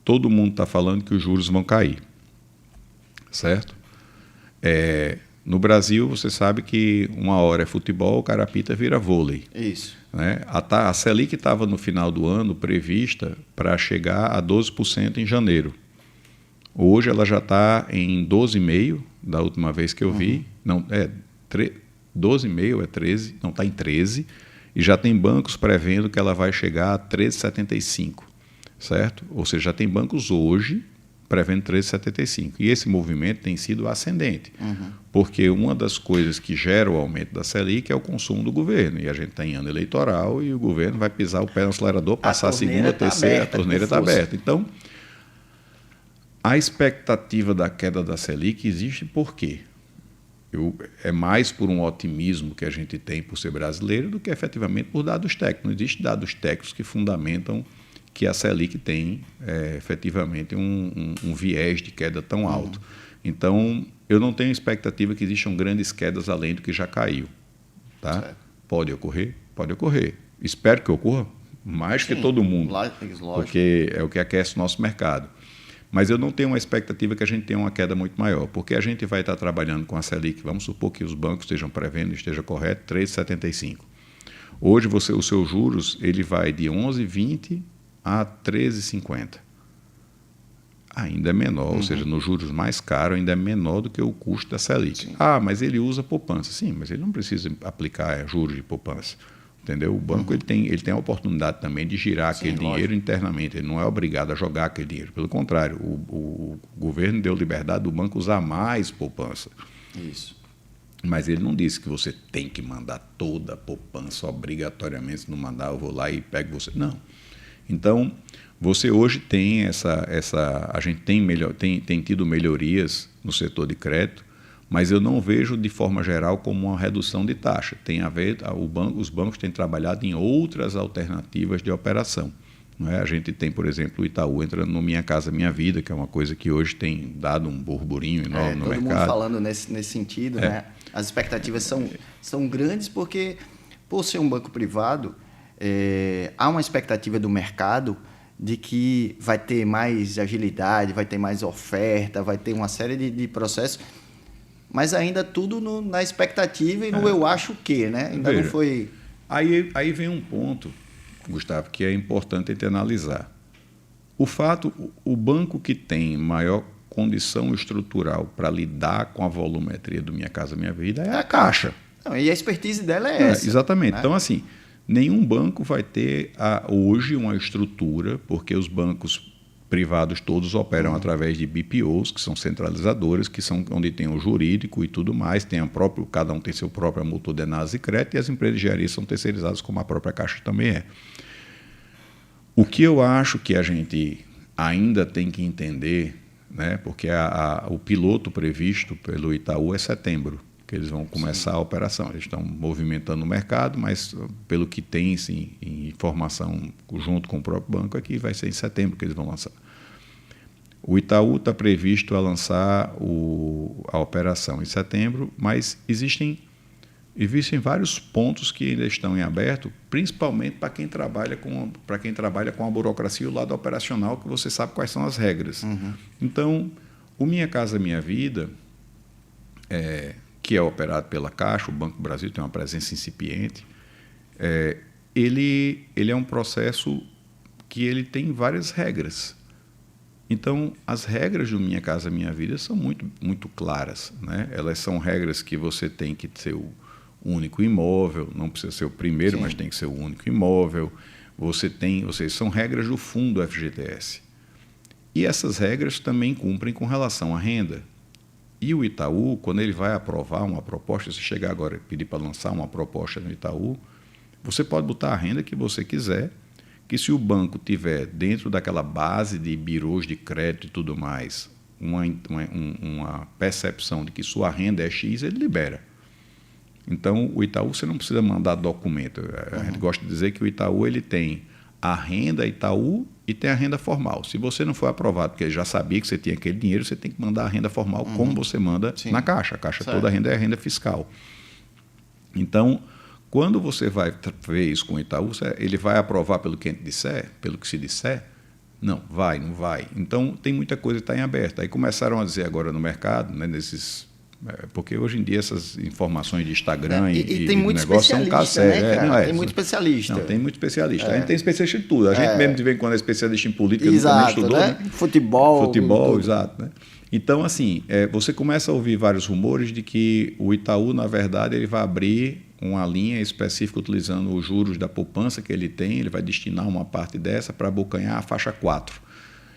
Speaker 3: Todo mundo está falando que os juros vão cair, certo? No Brasil, você sabe que uma hora é futebol, o cara apita vira vôlei.
Speaker 2: Isso.
Speaker 3: Né? A Selic estava no final do ano prevista para chegar a 12% em janeiro. Hoje ela já está em 12,5%, da última vez que eu vi. Não, 12,5%, 13%, não, está em 13%, e já tem bancos prevendo que ela vai chegar a 13,75%, certo? Ou seja, já tem bancos hoje prevendo 13,75%. E esse movimento tem sido ascendente, porque uma das coisas que gera o aumento da Selic é o consumo do governo, e a gente está em ano eleitoral e o governo vai pisar o pé no acelerador, passar a segunda, a terceira, a torneira está aberta. Então, a expectativa da queda da Selic existe por quê? É mais por um otimismo que a gente tem por ser brasileiro do que efetivamente por dados técnicos. Não existem dados técnicos que fundamentam que a Selic tem efetivamente um viés de queda tão alto. Então, eu não tenho expectativa que existam grandes quedas além do que já caiu. Tá? Pode ocorrer? Pode ocorrer. Espero que ocorra mais que todo mundo, porque é o que aquece o nosso mercado. Mas eu não tenho uma expectativa que a gente tenha uma queda muito maior, porque a gente vai estar trabalhando com a Selic, vamos supor que os bancos estejam prevendo, esteja correto, 3,75. Hoje os seus juros ele vai de 11,20 a 13,50. Ainda é menor, ou seja, nos juros mais caros ainda é menor do que o custo da Selic. Sim. Mas ele usa poupança. Sim, mas ele não precisa aplicar juros de poupança. Entendeu? O banco ele tem a oportunidade também de girar aquele dinheiro internamente. Ele não é obrigado a jogar aquele dinheiro. Pelo contrário, o governo deu liberdade do banco usar mais poupança.
Speaker 2: Isso.
Speaker 3: Mas ele não disse que você tem que mandar toda a poupança obrigatoriamente. Se não mandar, eu vou lá e pego você. Não. Então, você hoje tem a gente tem tido melhorias no setor de crédito, mas eu não vejo de forma geral como uma redução de taxa. Tem a ver, os bancos têm trabalhado em outras alternativas de operação. Não é? A gente tem, por exemplo, o Itaú entrando no Minha Casa Minha Vida, que é uma coisa que hoje tem dado um burburinho enorme no mercado.
Speaker 2: Todo mundo falando nesse sentido, né? As expectativas são grandes porque, por ser um banco privado, há uma expectativa do mercado de que vai ter mais agilidade, vai ter mais oferta, vai ter uma série de processos, mas ainda tudo na expectativa e no eu acho que, né? Ainda não foi...
Speaker 3: Aí vem um ponto, Gustavo, que é importante a gente analisar. O banco que tem maior condição estrutural para lidar com a volumetria do Minha Casa Minha Vida é a Caixa.
Speaker 2: Não, e a expertise dela é essa.
Speaker 3: Exatamente.
Speaker 2: Né?
Speaker 3: Então, assim, nenhum banco vai ter hoje uma estrutura, porque os bancos privados todos operam através de BPOs, que são centralizadoras, que são onde tem o jurídico e tudo mais, cada um tem seu próprio motor de análise de crédito, e as empresas de engenharia são terceirizadas, como a própria Caixa também é. O que eu acho que a gente ainda tem que entender, né, porque o piloto previsto pelo Itaú é setembro, que eles vão começar a operação. Eles estão movimentando o mercado, mas pelo que tem sim, em informação junto com o próprio banco, aqui vai ser em setembro que eles vão lançar. O Itaú está previsto a lançar a operação em setembro, mas existem vários pontos que ainda estão em aberto, principalmente para quem trabalha com a burocracia e o lado operacional, que você sabe quais são as regras. Então, o Minha Casa Minha Vida, que é operado pela Caixa, o Banco do Brasil tem uma presença incipiente, ele é um processo que ele tem várias regras. Então, as regras do Minha Casa Minha Vida são muito, muito claras, né? Elas são regras que você tem que ser o único imóvel, não precisa ser o primeiro, mas tem que ser o único imóvel. São regras do fundo FGTS. E essas regras também cumprem com relação à renda. E o Itaú, quando ele vai aprovar uma proposta, se chegar agora e pedir para lançar uma proposta no Itaú, você pode botar a renda que você quiser, que se o banco tiver dentro daquela base de birôs de crédito e tudo mais, uma percepção de que sua renda é X, ele libera. Então, o Itaú, você não precisa mandar documento. A gente gosta de dizer que o Itaú ele tem a renda Itaú e tem a renda formal. Se você não for aprovado, porque ele já sabia que você tinha aquele dinheiro, você tem que mandar a renda formal como você manda na Caixa. A Caixa toda a renda é a renda fiscal. Então, quando você vai ver isso com o Itaú, ele vai aprovar pelo que a gente disser, pelo que se disser? Não vai. Então, tem muita coisa que está em aberto. Aí começaram a dizer agora no mercado, né, porque hoje em dia essas informações de Instagram e
Speaker 2: tem muito
Speaker 3: negócio são um caso sério.
Speaker 2: Né, tem muito especialista.
Speaker 3: Não, tem muito especialista. A gente tem especialista em tudo. A gente mesmo de vez em quando é especialista em política, nunca estudou.
Speaker 2: Né? Futebol,
Speaker 3: exato. Né? Então, assim, você começa a ouvir vários rumores de que o Itaú, na verdade, ele vai abrir uma linha específica utilizando os juros da poupança que ele tem, ele vai destinar uma parte dessa para abocanhar a faixa 4.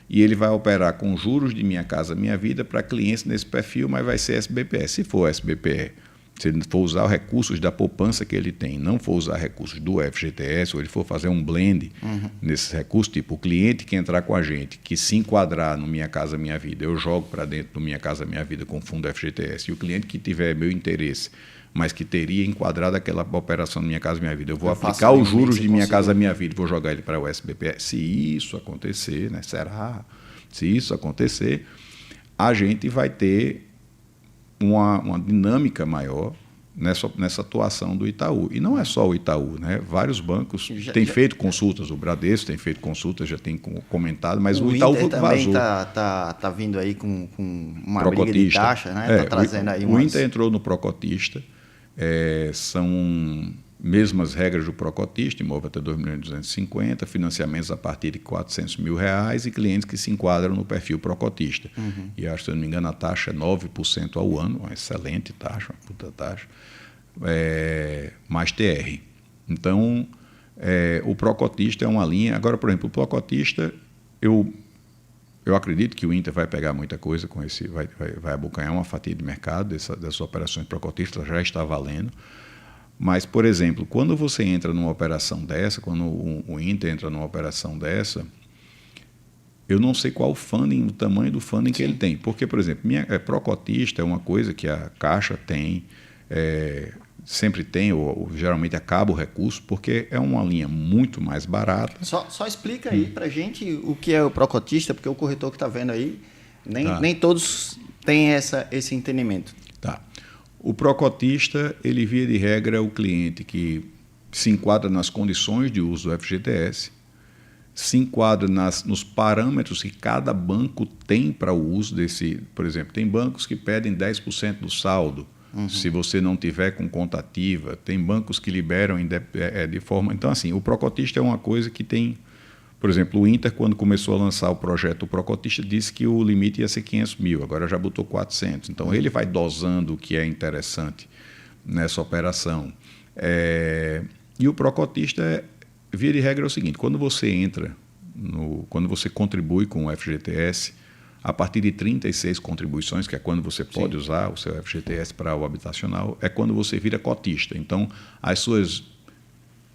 Speaker 3: E ele vai operar com juros de Minha Casa Minha Vida para clientes nesse perfil, mas vai ser SBPE. Se for SBPE, se ele for usar os recursos da poupança que ele tem, não for usar recursos do FGTS, ou ele for fazer um blend nesses recursos, tipo o cliente que entrar com a gente, que se enquadrar no Minha Casa Minha Vida, eu jogo para dentro do Minha Casa Minha Vida com fundo FGTS, e o cliente que tiver meu interesse, mas que teria enquadrado aquela operação do Minha Casa Minha Vida, eu vou aplicar os juros de Minha Casa Minha Vida, vou jogar ele para o SBPE. Se isso acontecer, né? Se isso acontecer, a gente vai ter uma dinâmica maior nessa atuação do Itaú. E não é só o Itaú, né? Vários bancos têm feito consultas, o Bradesco tem feito consultas, já tem comentado, mas o Itaú
Speaker 2: Inter também
Speaker 3: vazou.
Speaker 2: Tá vindo aí com uma briga de taxa, né? Tá trazendo aí
Speaker 3: o Inter entrou no Procotista. São mesmas regras do Procotista, imóvel até 2.250.000, financiamentos a partir de R$400 mil e clientes que se enquadram no perfil Procotista. E acho, se eu não me engano, a taxa é 9% ao ano, uma excelente taxa, uma puta taxa, mais TR. Então, o pró-cotista é uma linha. Agora, por exemplo, o pró-cotista, eu acredito que o Inter vai pegar muita coisa com esse, vai abocanhar uma fatia de mercado dessas operações pró-cotistas, já está valendo. Mas, por exemplo, quando você entra numa operação dessa, quando o Inter entra numa operação dessa, eu não sei qual o tamanho do funding que ele tem. Porque, por exemplo, pró-cotista é uma coisa que a Caixa tem, sempre tem, ou geralmente acaba o recurso, porque é uma linha muito mais barata.
Speaker 2: Só explica aí para a gente o que é o pró-cotista, porque o corretor que está vendo aí, nem todos têm esse entendimento. Tá.
Speaker 3: O pró-cotista, ele via de regra, é o cliente que se enquadra nas condições de uso do FGTS, se enquadra nos parâmetros que cada banco tem para o uso desse. Por exemplo, tem bancos que pedem 10% do saldo, se você não tiver com conta ativa. Tem bancos que liberam de forma... Então, assim, o pró-cotista é uma coisa que tem... Por exemplo, o Inter, quando começou a lançar o projeto, o pró-cotista disse que o limite ia ser 500 mil, agora já botou 400. Então, ele vai dosando o que é interessante nessa operação. E o pró-cotista, via de regra, é o seguinte: quando você quando você contribui com o FGTS, a partir de 36 contribuições, que é quando você pode usar o seu FGTS para o habitacional, é quando você vira cotista. Então, as suas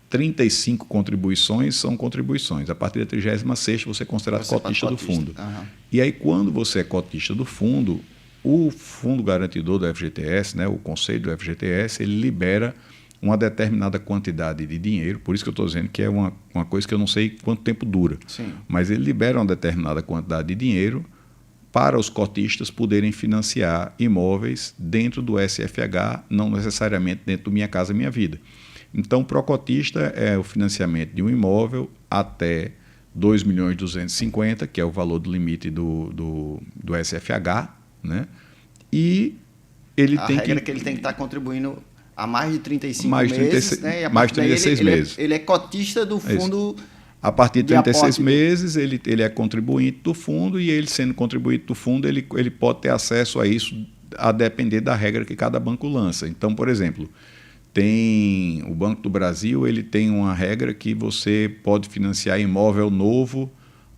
Speaker 3: 35 contribuições são contribuições. A partir da 36ª, você é considerado cotista do fundo. Uhum. E aí, quando você é cotista do fundo, o Fundo Garantidor do FGTS, né, o Conselho do FGTS, ele libera uma determinada quantidade de dinheiro, por isso que eu estou dizendo que é uma coisa que eu não sei quanto tempo dura. Sim. Mas ele libera uma determinada quantidade de dinheiro para os cotistas poderem financiar imóveis dentro do SFH, não necessariamente dentro do Minha Casa Minha Vida. Então, o pró-cotista é o financiamento de um imóvel até 2.250.000, que é o valor do limite do SFH, né? E ele
Speaker 2: a
Speaker 3: tem
Speaker 2: regra é que ele tem que estar contribuindo há mais de 35 meses, né? E a
Speaker 3: mais de 36 meses.
Speaker 2: Ele é cotista do fundo.
Speaker 3: A partir de 36 meses, ele é contribuinte do fundo, e ele, sendo contribuinte do fundo, ele pode ter acesso a isso, a depender da regra que cada banco lança. Então, por exemplo, o Banco do Brasil, ele tem uma regra que você pode financiar imóvel novo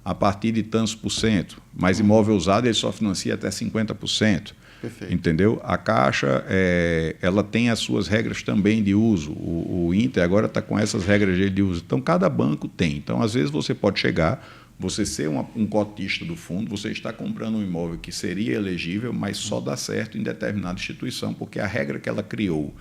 Speaker 3: a partir de tantos por cento, mas imóvel usado ele só financia até 50%. Perfeito. Entendeu? A Caixa, ela tem as suas regras também de uso. O Inter agora está com essas regras de uso. Então, cada banco tem. Então, às vezes, você pode chegar, você ser um cotista do fundo, você está comprando um imóvel que seria elegível, mas só dá certo em determinada instituição, porque a regra que ela criou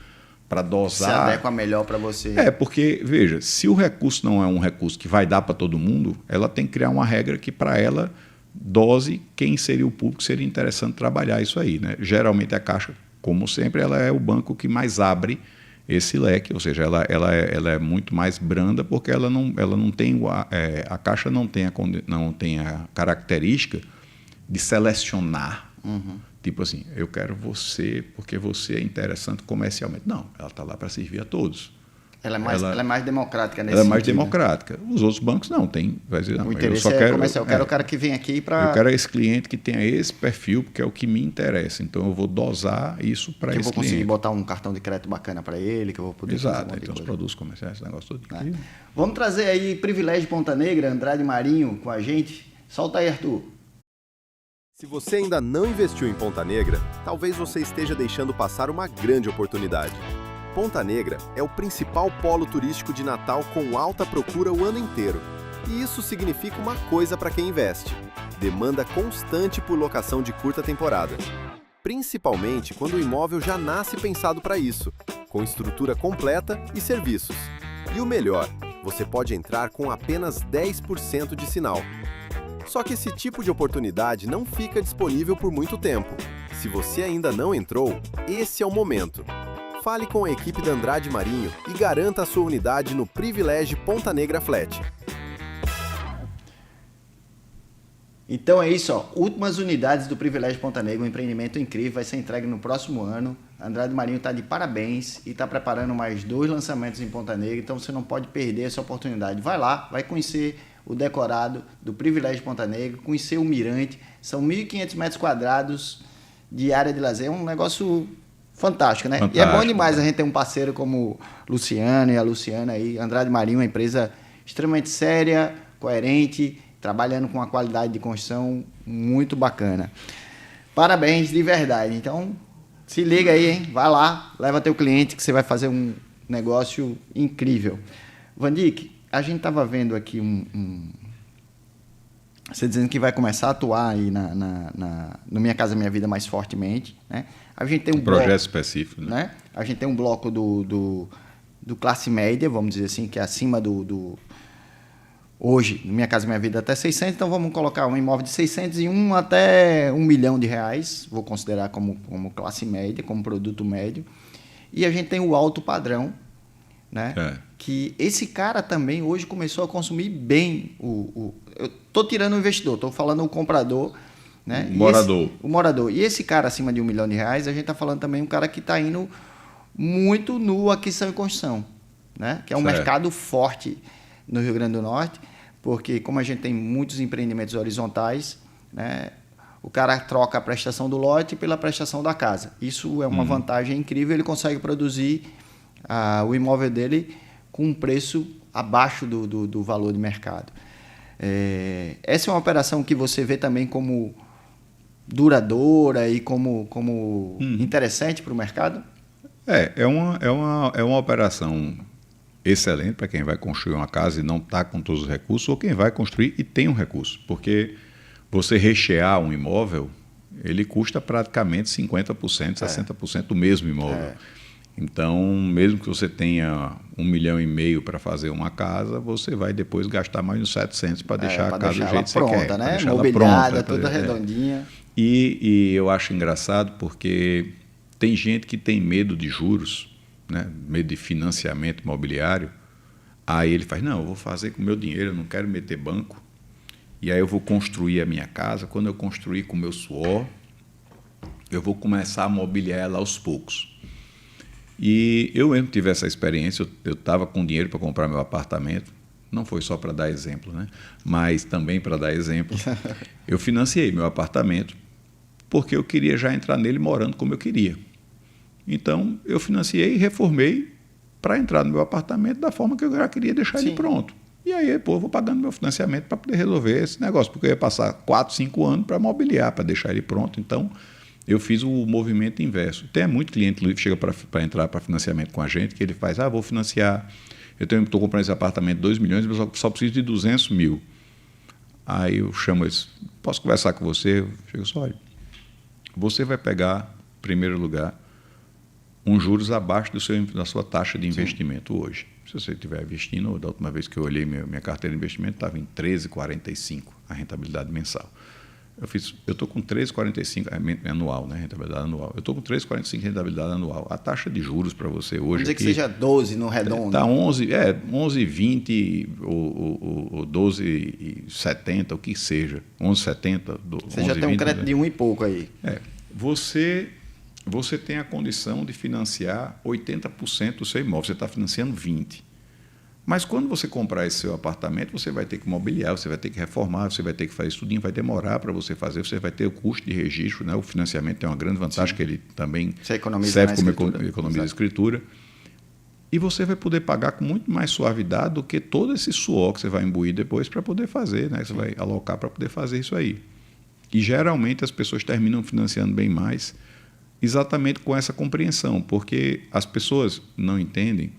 Speaker 3: para dosar...
Speaker 2: Se adequa melhor para você.
Speaker 3: Porque, veja, se o recurso não é um recurso que vai dar para todo mundo, ela tem que criar uma regra que, para ela, dose quem seria o público, seria interessante trabalhar isso aí, né? Geralmente a Caixa, como sempre, ela é o banco que mais abre esse leque, ou seja, ela é muito mais branda, porque ela não tem... a Caixa não tem a característica de selecionar. Tipo assim, eu quero você porque você é interessante comercialmente. Não, ela está lá para servir a todos.
Speaker 2: Ela é mais democrática nesse
Speaker 3: sentido. Ela é mais
Speaker 2: sentido,
Speaker 3: democrática. Os outros bancos não, tem. Vai dizer, não,
Speaker 2: o interesse é comercial. Eu quero o cara que vem aqui para...
Speaker 3: Eu quero esse cliente que tenha esse perfil, porque é o que me interessa. Então, eu vou dosar isso para esse cliente.
Speaker 2: Eu vou conseguir botar um cartão de crédito bacana para ele, que eu vou poder...
Speaker 3: Exato, então os produtos comerciais, esse negócio todo.
Speaker 2: Vamos trazer aí Privilégio Ponta Negra, Andrade Marinho com a gente. Solta aí, Arthur.
Speaker 4: Se você ainda não investiu em Ponta Negra, talvez você esteja deixando passar uma grande oportunidade. Ponta Negra é o principal polo turístico de Natal com alta procura o ano inteiro. E isso significa uma coisa para quem investe: demanda constante por locação de curta temporada. Principalmente quando o imóvel já nasce pensado para isso, com estrutura completa e serviços. E o melhor, você pode entrar com apenas 10% de sinal. Só que esse tipo de oportunidade não fica disponível por muito tempo. Se você ainda não entrou, esse é o momento. Fale com a equipe da Andrade Marinho e garanta a sua unidade no Privilégio Ponta Negra Flat.
Speaker 2: Então é isso, ó. Últimas unidades do Privilégio Ponta Negra, um empreendimento incrível, vai ser entregue no próximo ano. A Andrade Marinho está de parabéns e está preparando mais 2 lançamentos em Ponta Negra, então você não pode perder essa oportunidade. Vai lá, vai conhecer o decorado do Privilégio Ponta Negra, conhecer o Mirante. São 1.500 metros quadrados de área de lazer, é um negócio fantástico, né?
Speaker 3: Fantástico,
Speaker 2: e é bom demais a gente ter um parceiro como Luciano e a Luciana aí, Andrade Marinho, uma empresa extremamente séria, coerente, trabalhando com uma qualidade de construção muito bacana. Parabéns de verdade. Então, se liga aí, hein? Vai lá, leva teu cliente que você vai fazer um negócio incrível. Vandic, a gente estava vendo aqui você dizendo que vai começar a atuar aí no Minha Casa Minha Vida mais fortemente, né? A gente tem um
Speaker 3: projeto
Speaker 2: bloco,
Speaker 3: específico,
Speaker 2: né? A gente tem um bloco do classe média, vamos dizer assim, que é acima hoje, no Minha Casa Minha Vida até 600, então vamos colocar um imóvel de 601 até R$1 milhão, vou considerar como classe média, como produto médio. E a gente tem o alto padrão, né? Que esse cara também hoje começou a consumir bem eu estou tirando o investidor, estou falando o comprador, né? O morador. E esse cara acima de R$1 milhão, a gente está falando também um cara que está indo muito no aquisição e construção, né? Que é um mercado forte no Rio Grande do Norte, porque como a gente tem muitos empreendimentos horizontais, né? O cara troca a prestação do lote pela prestação da casa. Isso é uma vantagem incrível, ele consegue produzir o imóvel dele com um preço abaixo do valor de mercado. Essa é uma operação que você vê também como duradoura e como interessante para o mercado?
Speaker 3: É uma operação excelente para quem vai construir uma casa e não está com todos os recursos, ou quem vai construir e tem um recurso. Porque você rechear um imóvel, ele custa praticamente 50%, 60% do mesmo imóvel. Então, mesmo que você tenha R$1,5 milhão para fazer uma casa, você vai depois gastar mais uns 700 para deixar a casa do jeito que você quer.
Speaker 2: Né? Mobiliada, toda redondinha.
Speaker 3: E eu acho engraçado porque tem gente que tem medo de juros, né? Medo de financiamento imobiliário. Aí ele faz, não, eu vou fazer com o meu dinheiro, eu não quero meter banco. E aí eu vou construir a minha casa. Quando eu construir com o meu suor, eu vou começar a mobiliar ela aos poucos. E eu mesmo tive essa experiência, eu estava com dinheiro para comprar meu apartamento, não foi só para dar exemplo, né? Mas também para dar exemplo. Eu financiei meu apartamento porque eu queria já entrar nele morando como eu queria. Então, eu financiei e reformei para entrar no meu apartamento da forma que eu já queria deixar ele pronto. E aí, eu vou pagando meu financiamento para poder resolver esse negócio, porque eu ia passar 4, 5 anos para mobiliar, para deixar ele pronto. Então, eu fiz o movimento inverso. Tem muito cliente que chega para entrar para financiamento com a gente, que ele faz, vou financiar, eu estou comprando esse apartamento de 2 milhões, mas só preciso de 200 mil. Aí eu chamo eles, posso conversar com você? Eu chego só, olha, você vai pegar, em primeiro lugar, juros abaixo da sua taxa de investimento hoje. Se você estiver investindo, da última vez que eu olhei minha carteira de investimento, estava em 13,45 a rentabilidade mensal. Eu estou com 13,45 anual, né? Rentabilidade anual. Eu estou com 13,45 rentabilidade anual. A taxa de juros para você hoje...
Speaker 2: Vamos dizer que seja 12 no redondo.
Speaker 3: Está 11,20 ou 12,70, o que seja. 11,70.
Speaker 2: Você já tem um crédito de 1 e pouco aí.
Speaker 3: Você tem a condição de financiar 80% do seu imóvel. Você está financiando 20%. Mas quando você comprar esse seu apartamento, você vai ter que mobiliar, você vai ter que reformar, você vai ter que fazer isso tudinho, vai demorar para você fazer, você vai ter o custo de registro, né? O financiamento tem uma grande vantagem, que ele também serve como economia de escritura. E você vai poder pagar com muito mais suavidade do que todo esse suor que você vai imbuir depois para poder fazer, né? Você vai alocar para poder fazer isso aí. E geralmente as pessoas terminam financiando bem mais exatamente com essa compreensão, porque as pessoas não entendem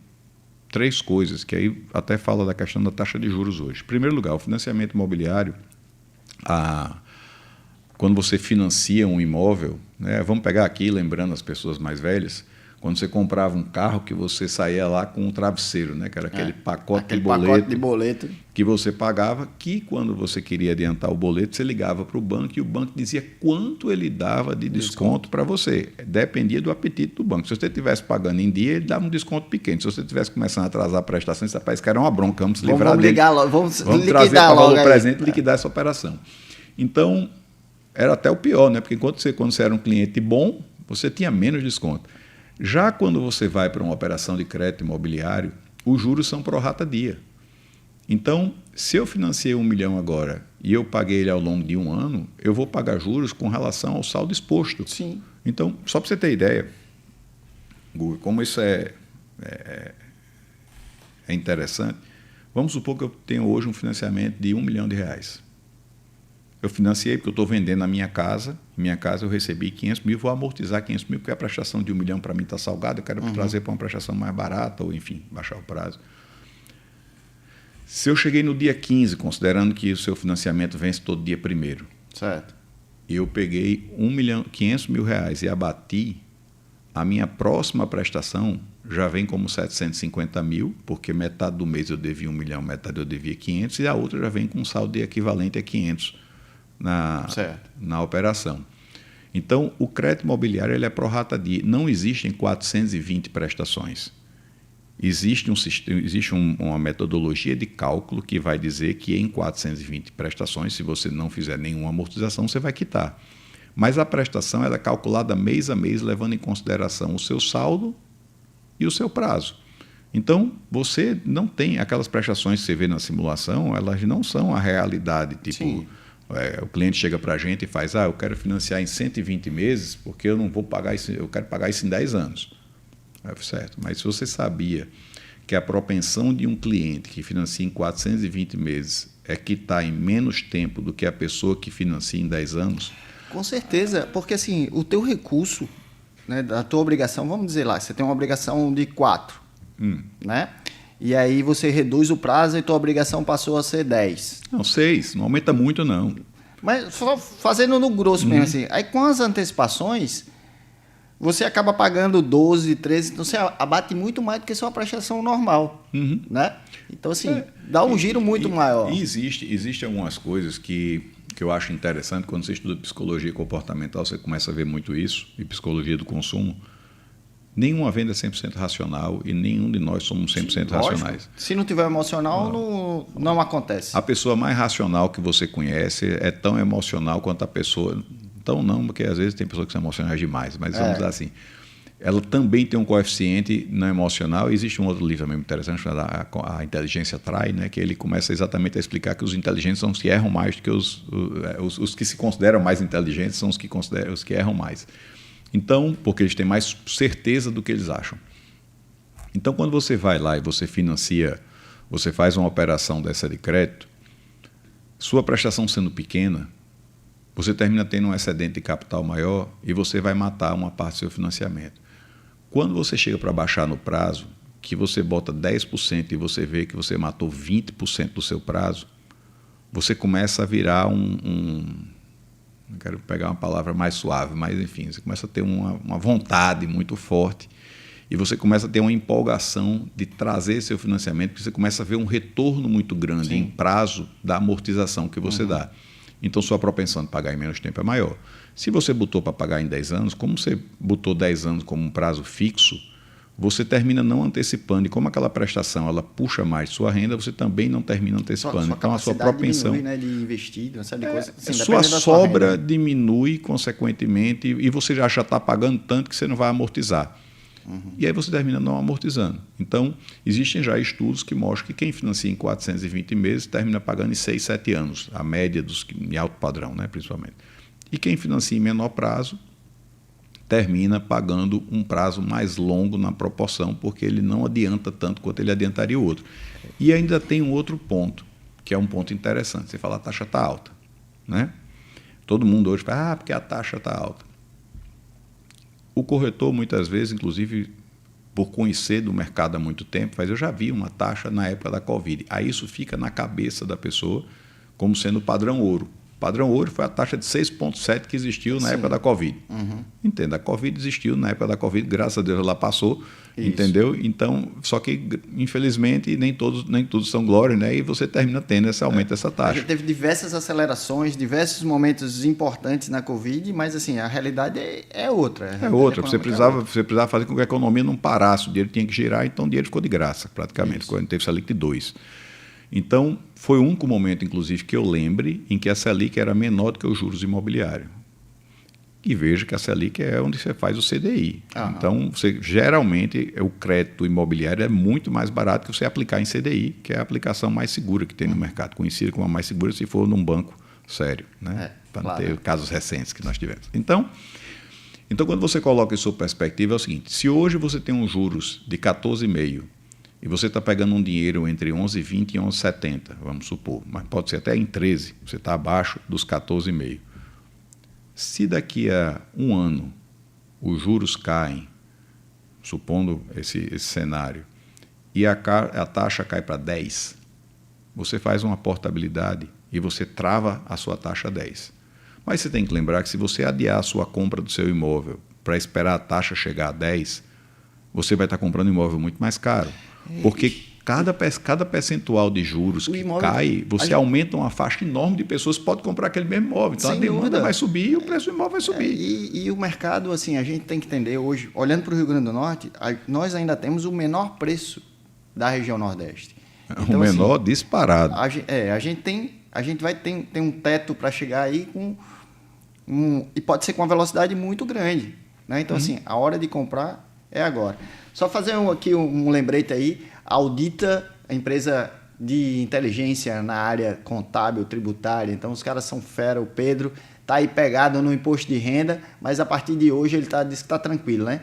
Speaker 3: 3 coisas, que aí até fala da questão da taxa de juros hoje. Em primeiro lugar, o financiamento imobiliário, quando você financia um imóvel, né, vamos pegar aqui, lembrando as pessoas mais velhas, quando você comprava um carro que você saía lá com um travesseiro, né, que era aquele pacote de boleto que você pagava, que quando você queria adiantar o boleto, você ligava para o banco e o banco dizia quanto ele dava de desconto para você. Dependia do apetite do banco. Se você estivesse pagando em dia, ele dava um desconto pequeno. Se você estivesse começando a atrasar a prestação, isso parece que era uma bronca. Vamos se livrar dele.
Speaker 2: Vamos
Speaker 3: trazer para o valor presente e liquidar essa operação. Então, era até o pior, né? Porque quando você era um cliente bom, você tinha menos desconto. Já quando você vai para uma operação de crédito imobiliário, os juros são pro rata dia. Então, se eu financiei 1 milhão agora e eu paguei ele ao longo de 1 ano, eu vou pagar juros com relação ao saldo exposto.
Speaker 2: Sim.
Speaker 3: Então, só para você ter ideia, Guga, como isso é interessante, vamos supor que eu tenho hoje um financiamento de R$1 milhão. Eu financiei porque eu estou vendendo a minha casa. Minha casa eu recebi 500 mil, vou amortizar 500 mil, porque a prestação de R$1 milhão para mim está salgada, eu quero trazer para uma prestação mais barata, ou enfim, baixar o prazo. Se eu cheguei no dia 15, considerando que o seu financiamento vence todo dia 1º,
Speaker 2: certo,
Speaker 3: eu peguei R$1.500.000 e abati, a minha próxima prestação já vem como 750 mil, porque metade do mês eu devia 1 milhão, metade eu devia 500, e a outra já vem com um saldo equivalente a 500 na operação. Então, o crédito imobiliário ele é pro rata dia. Não existem 420 prestações. Existe uma metodologia de cálculo que vai dizer que em 420 prestações, se você não fizer nenhuma amortização, você vai quitar. Mas a prestação ela é calculada mês a mês, levando em consideração o seu saldo e o seu prazo. Então, você não tem aquelas prestações que você vê na simulação, elas não são a realidade. Tipo, o cliente chega para a gente e faz, eu quero financiar em 120 meses porque eu não vou pagar isso, eu quero pagar isso em 10 anos. Certo, mas se você sabia que a propensão de um cliente que financia em 420 meses é quitar em menos tempo do que a pessoa que financia em 10 anos...
Speaker 2: Com certeza, porque assim, o teu recurso, né, da tua obrigação, vamos dizer lá, você tem uma obrigação de 4, né? E aí você reduz o prazo e tua obrigação passou a ser 10.
Speaker 3: Não, 6, não aumenta muito não.
Speaker 2: Mas só fazendo no grosso mesmo assim, aí com as antecipações, você acaba pagando 12, 13, então você abate muito mais do que sua prestação normal, né? Então assim, dá um giro muito maior.
Speaker 3: E existe algumas coisas que eu acho interessante, quando você estuda psicologia comportamental, você começa a ver muito isso, e psicologia do consumo. Nenhuma venda é 100% racional e nenhum de nós somos 100% racionais.
Speaker 2: Se não tiver emocional, não acontece.
Speaker 3: A pessoa mais racional que você conhece é tão emocional quanto a pessoa... Então não, porque às vezes tem pessoas que são emocionais demais, mas vamos dizer assim. Ela também tem um coeficiente não emocional. Existe um outro livro mesmo interessante, chamado A Inteligência Trai, né, que ele começa exatamente a explicar que os inteligentes são os que erram mais do que os que se consideram mais inteligentes são os que erram mais. Então, porque eles têm mais certeza do que eles acham. Então, quando você vai lá e você financia, você faz uma operação dessa de crédito, sua prestação sendo pequena, você termina tendo um excedente de capital maior e você vai matar uma parte do seu financiamento. Quando você chega para baixar no prazo, que você bota 10% e você vê que você matou 20% do seu prazo, você começa a virar não quero pegar uma palavra mais suave, mas enfim, você começa a ter uma vontade muito forte e você começa a ter uma empolgação de trazer seu financiamento, porque você começa a ver um retorno muito grande em prazo da amortização que você dá. Então, sua propensão de pagar em menos tempo é maior. Se você botou para pagar em 10 anos, como você botou 10 anos como um prazo fixo, você termina não antecipando. E como aquela prestação ela puxa mais sua renda, você também não termina antecipando. Então, a sua propensão...
Speaker 2: diminui, né, de investir, uma série de coisas. Assim,
Speaker 3: sua sobra diminui, consequentemente, e você já está pagando tanto que você não vai amortizar. E aí você termina não amortizando. Então, existem já estudos que mostram que quem financia em 420 meses termina pagando em 6, 7 anos, a média dos em alto padrão, né, principalmente. E quem financia em menor prazo termina pagando um prazo mais longo na proporção, porque ele não adianta tanto quanto ele adiantaria o outro. E ainda tem um outro ponto, que é um ponto interessante. Você fala, a taxa está alta, né? Todo mundo hoje fala, porque a taxa está alta. O corretor, muitas vezes, inclusive, por conhecer do mercado há muito tempo, eu já vi uma taxa na época da Covid. Aí isso fica na cabeça da pessoa como sendo o padrão ouro. O padrão ouro foi a taxa de 6,7 que existiu na época da Covid. Entenda, a Covid existiu na época da Covid, graças a Deus ela passou, entendeu? Então, só que, infelizmente, nem todos são glória, né? E você termina tendo esse aumento dessa taxa.
Speaker 2: A gente teve diversas acelerações, diversos momentos importantes na Covid, mas assim, a realidade é outra.
Speaker 3: É outra. Você precisava fazer com que a economia não parasse, o dinheiro tinha que girar, então o dinheiro ficou de graça, praticamente, quando teve Selic 2. Então, foi o único momento, inclusive, que eu lembre em que a Selic era menor do que os juros imobiliários. E veja que a Selic é onde você faz o CDI. Então, geralmente, o crédito imobiliário é muito mais barato que você aplicar em CDI, que é a aplicação mais segura que tem no mercado, conhecida como a mais segura se for num banco sério, né? Para não ter casos recentes que nós tivemos. Então, Então, quando você coloca isso em perspectiva, é o seguinte, se hoje você tem uns juros de 14,5% e você está pegando um dinheiro entre 11,20 e 11,70, vamos supor, mas pode ser até em 13%, você está abaixo dos 14,5%. Se daqui a um ano os juros caem, supondo esse cenário, e a taxa cai para 10%, você faz uma portabilidade e você trava a sua taxa 10%. Mas você tem que lembrar que se você adiar a sua compra do seu imóvel para esperar a taxa chegar a 10%, você vai estar comprando um imóvel muito mais caro. Porque cada percentual de juros que cai, você aumenta uma faixa enorme de pessoas que podem comprar aquele mesmo imóvel. Então a demanda vai subir e o preço do imóvel vai subir.
Speaker 2: E o mercado, assim, a gente tem que entender hoje, olhando para o Rio Grande do Norte, nós ainda temos o menor preço da região Nordeste.
Speaker 3: Então, o menor assim, disparado.
Speaker 2: A gente vai ter um teto para chegar aí e pode ser com uma velocidade muito grande. Né? Então, assim, a hora de comprar é agora. Só fazer aqui um lembrete aí. A Audita, a empresa de inteligência na área contábil, tributária. Então, os caras são fera. O Pedro está aí pegado no imposto de renda, mas a partir de hoje ele disse que está tranquilo, né?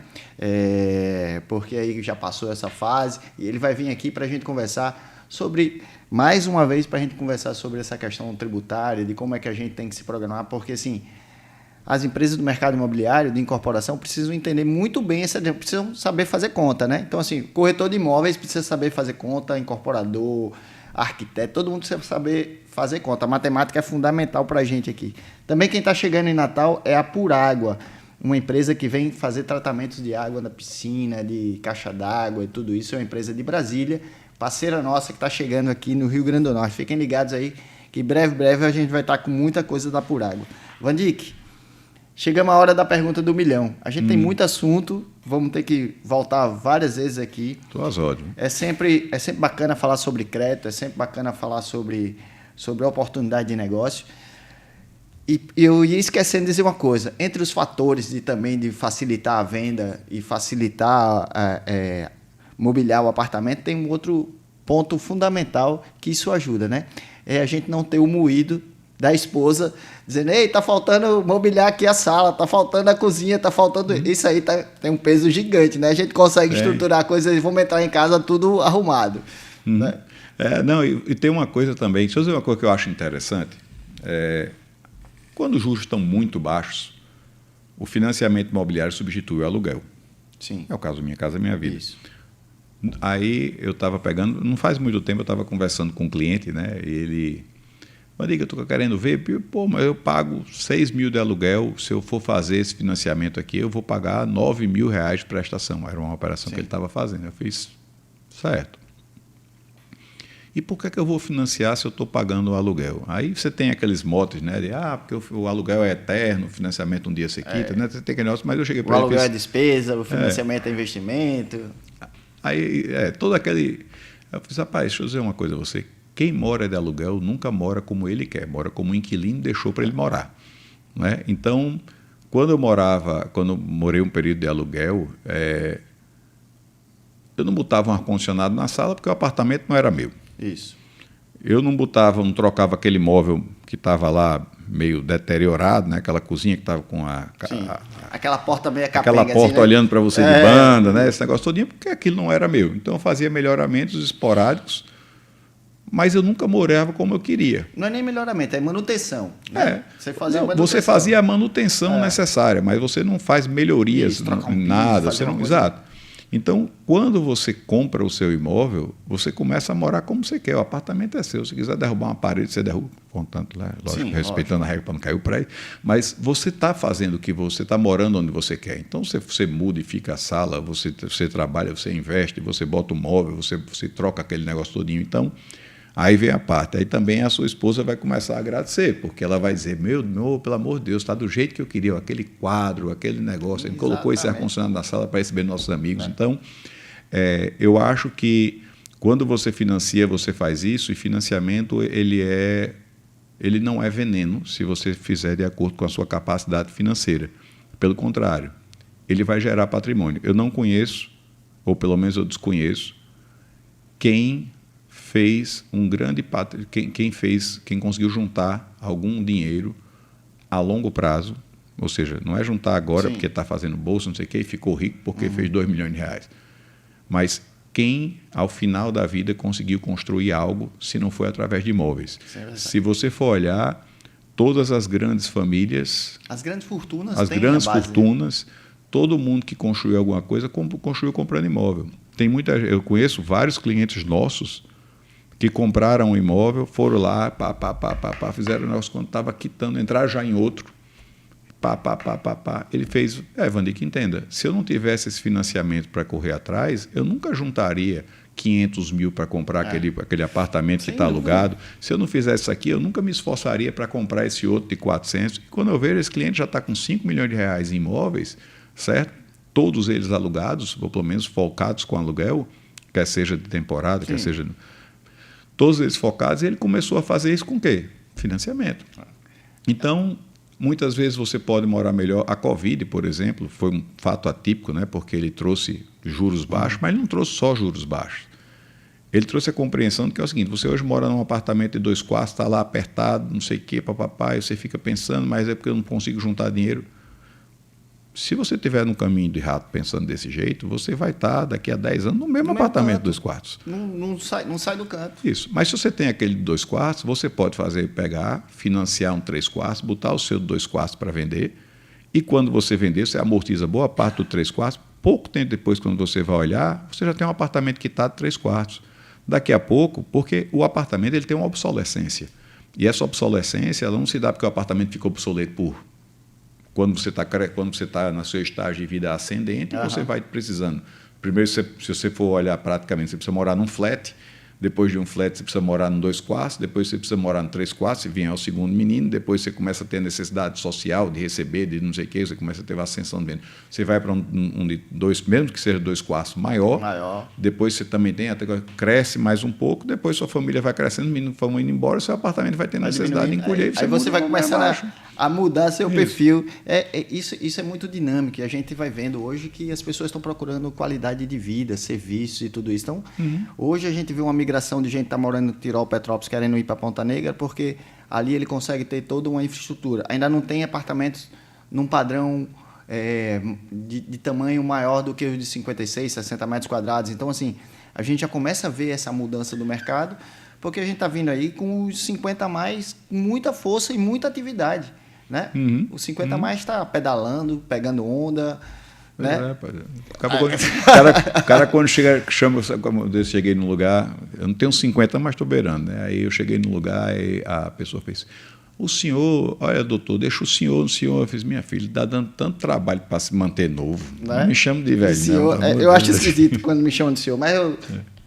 Speaker 2: Porque aí já passou essa fase e ele vai vir aqui para a gente conversar sobre, mais uma vez, para a gente conversar sobre essa questão tributária, de como é que a gente tem que se programar, porque assim, as empresas do mercado imobiliário, de incorporação, precisam entender muito bem, precisam saber fazer conta, né? Então, assim, corretor de imóveis precisa saber fazer conta, incorporador, arquiteto, todo mundo precisa saber fazer conta. A matemática é fundamental para a gente aqui. Também quem está chegando em Natal é a Purágua, uma empresa que vem fazer tratamentos de água na piscina, de caixa d'água e tudo isso. É uma empresa de Brasília, parceira nossa que está chegando aqui no Rio Grande do Norte. Fiquem ligados aí que breve a gente vai estar com muita coisa da Purágua. Vandic, chegamos à hora da pergunta do milhão. A gente tem muito assunto, vamos ter que voltar várias vezes aqui.
Speaker 3: Tô às ordens.
Speaker 2: É sempre bacana falar sobre crédito, é sempre bacana falar sobre oportunidade de negócio. E eu ia esquecendo de dizer uma coisa, entre os fatores também de facilitar a venda e facilitar mobiliar o apartamento, tem um outro ponto fundamental que isso ajuda, né? É a gente não ter o moído da esposa dizendo, ei, tá faltando mobiliar aqui a sala, tá faltando a cozinha, tá faltando... Isso aí tem um peso gigante, né? A gente consegue estruturar coisas e vamos entrar em casa tudo arrumado. Né?
Speaker 3: E tem uma coisa também, deixa eu dizer uma coisa que eu acho interessante. Quando os juros estão muito baixos, o financiamento imobiliário substitui o aluguel.
Speaker 2: Sim.
Speaker 3: É o caso da Minha Casa Minha Vida.
Speaker 2: Isso.
Speaker 3: Aí eu estava pegando, não faz muito tempo, eu estava conversando com um cliente, né? E ele... Diga, eu estou querendo ver, mas eu pago 6 mil de aluguel, se eu for fazer esse financiamento aqui, eu vou pagar 9 mil reais de prestação. Era uma operação que ele estava fazendo. Eu fiz, certo. E por que eu vou financiar se eu estou pagando o aluguel? Aí você tem aqueles motes, né? Porque o aluguel é eterno, o financiamento um dia você quita, né? Você tem aquele negócio, mas eu cheguei para ele...
Speaker 2: O aluguel é despesa, o financiamento é investimento.
Speaker 3: Aí, todo aquele... Eu fiz, rapaz, deixa eu dizer uma coisa a você. Quem mora de aluguel nunca mora como ele quer, mora como o inquilino deixou para ele morar. Né? Então, quando eu morei um período de aluguel, eu não botava um ar-condicionado na sala porque o apartamento não era meu.
Speaker 2: Isso.
Speaker 3: Eu não trocava aquele móvel que estava lá meio deteriorado, né? Aquela cozinha que estava com
Speaker 2: aquela porta meio capenga.
Speaker 3: Aquela porta
Speaker 2: assim, né?
Speaker 3: olhando para você de banda, né? Esse negócio todinho, porque aquilo não era meu. Então eu fazia melhoramentos esporádicos, mas eu nunca morava como eu queria.
Speaker 2: Não é nem melhoramento, é manutenção. Né?
Speaker 3: Você fazia a manutenção necessária, mas você não faz melhorias em nada. Exato. Então, quando você compra o seu imóvel, você começa a morar como você quer. O apartamento é seu. Se quiser derrubar uma parede, você derruba, contanto, né? Lógico, respeitando a regra para não cair o prédio. Mas você está fazendo o que você está morando onde você quer. Então, você modifica a sala, você trabalha, você investe, você bota o móvel, você troca aquele negócio todinho. Então, aí vem a parte. Aí também a sua esposa vai começar a agradecer, porque ela vai dizer, meu, pelo amor de Deus, está do jeito que eu queria, aquele quadro, aquele negócio. Ele colocou esse ar-condicionado na sala para receber nossos amigos. Então, eu acho que quando você financia, você faz isso, e financiamento ele não é veneno se você fizer de acordo com a sua capacidade financeira. Pelo contrário, ele vai gerar patrimônio. Eu não conheço, ou pelo menos eu desconheço, quem fez um grande patrimônio, quem conseguiu juntar algum dinheiro a longo prazo, Ou seja, não é juntar agora
Speaker 2: Sim.
Speaker 3: porque está fazendo bolsa, não sei o quê, e ficou rico porque fez 2 milhões de reais. Mas quem, ao final da vida, conseguiu construir algo se não foi através de imóveis? Se você for olhar, todas as grandes famílias...
Speaker 2: As grandes fortunas
Speaker 3: as
Speaker 2: têm
Speaker 3: grandes
Speaker 2: a base,
Speaker 3: fortunas, todo mundo que construiu alguma coisa, construiu comprando imóvel. Eu conheço vários clientes nossos que compraram um imóvel, foram lá, fizeram o negócio quando estava quitando, entraram já em outro, Ele fez, Vandic, entenda, se eu não tivesse esse financiamento para correr atrás, eu nunca juntaria 500 mil para comprar aquele apartamento que está alugado. Se eu não fizesse isso aqui, eu nunca me esforçaria para comprar esse outro de 400. E quando eu vejo, esse cliente já está com 5 milhões de reais em imóveis, certo? Todos eles alugados, ou pelo menos focados com aluguel, quer seja de temporada, quer seja... Todos eles focados, e ele começou a fazer isso com o quê? Financiamento. Então, muitas vezes você pode morar melhor. A Covid, por exemplo, foi um fato atípico, né? Porque ele trouxe juros baixos, mas ele não trouxe só juros baixos. Ele trouxe a compreensão de que é o seguinte, você hoje mora num apartamento de 2 quartos, está lá apertado, não sei o quê, papapá, você fica pensando, mas é porque eu não consigo juntar dinheiro. Se você estiver no caminho de rato pensando desse jeito, você vai estar daqui a 10 anos no mesmo apartamento de 2 quartos.
Speaker 2: Não sai do canto.
Speaker 3: Isso. Mas se você tem aquele de 2 quartos, você pode pegar, financiar um 3 quartos, botar o seu 2 quartos para vender, e quando você vender, você amortiza boa parte do 3 quartos. Pouco tempo depois, quando você vai olhar, você já tem um apartamento quitado de 3 quartos. Daqui a pouco, porque o apartamento ele tem uma obsolescência. E essa obsolescência ela não se dá porque o apartamento ficou obsoleto quando você está no seu estágio de vida ascendente, você vai precisando. Primeiro, se você for olhar praticamente, você precisa morar num flat. Depois de um flat, você precisa morar num 2 quartos. Depois, você precisa morar num 3 quartos, se vier o segundo menino. Depois, você começa a ter necessidade social de receber, de não sei o quê. Você começa a ter uma ascensão de venda. Você vai para um de 2, mesmo que seja 2 quartos, maior. Depois, você também até cresce mais um pouco. Depois, sua família vai crescendo, o menino vai indo embora, seu apartamento vai ter necessidade de encolher.
Speaker 2: Aí você vai começar a mudar seu perfil. Isso é muito dinâmico. E a gente vai vendo hoje que as pessoas estão procurando qualidade de vida, serviços e tudo isso. Então, hoje a gente vê uma migração de gente que está morando no Tirol, Petrópolis, querendo ir para Ponta Negra, porque ali ele consegue ter toda uma infraestrutura. Ainda não tem apartamentos num padrão de tamanho maior do que os de 56, 60 metros quadrados. Então, assim, a gente já começa a ver essa mudança do mercado, porque a gente está vindo aí com os 50 a mais, com muita força e muita atividade. Né? O 50 a mais está pedalando, pegando onda. Né?
Speaker 3: O cara quando chama, como eu cheguei num lugar, eu não tenho 50, mas estou beirando. Né? Aí eu cheguei num lugar e a pessoa fez, o senhor, olha doutor, deixa o senhor. Eu fiz, minha filha, está dando tanto trabalho para se manter novo. Né? Não me chame de velho.
Speaker 2: Senhor, eu acho esquisito quando me chamam de senhor, mas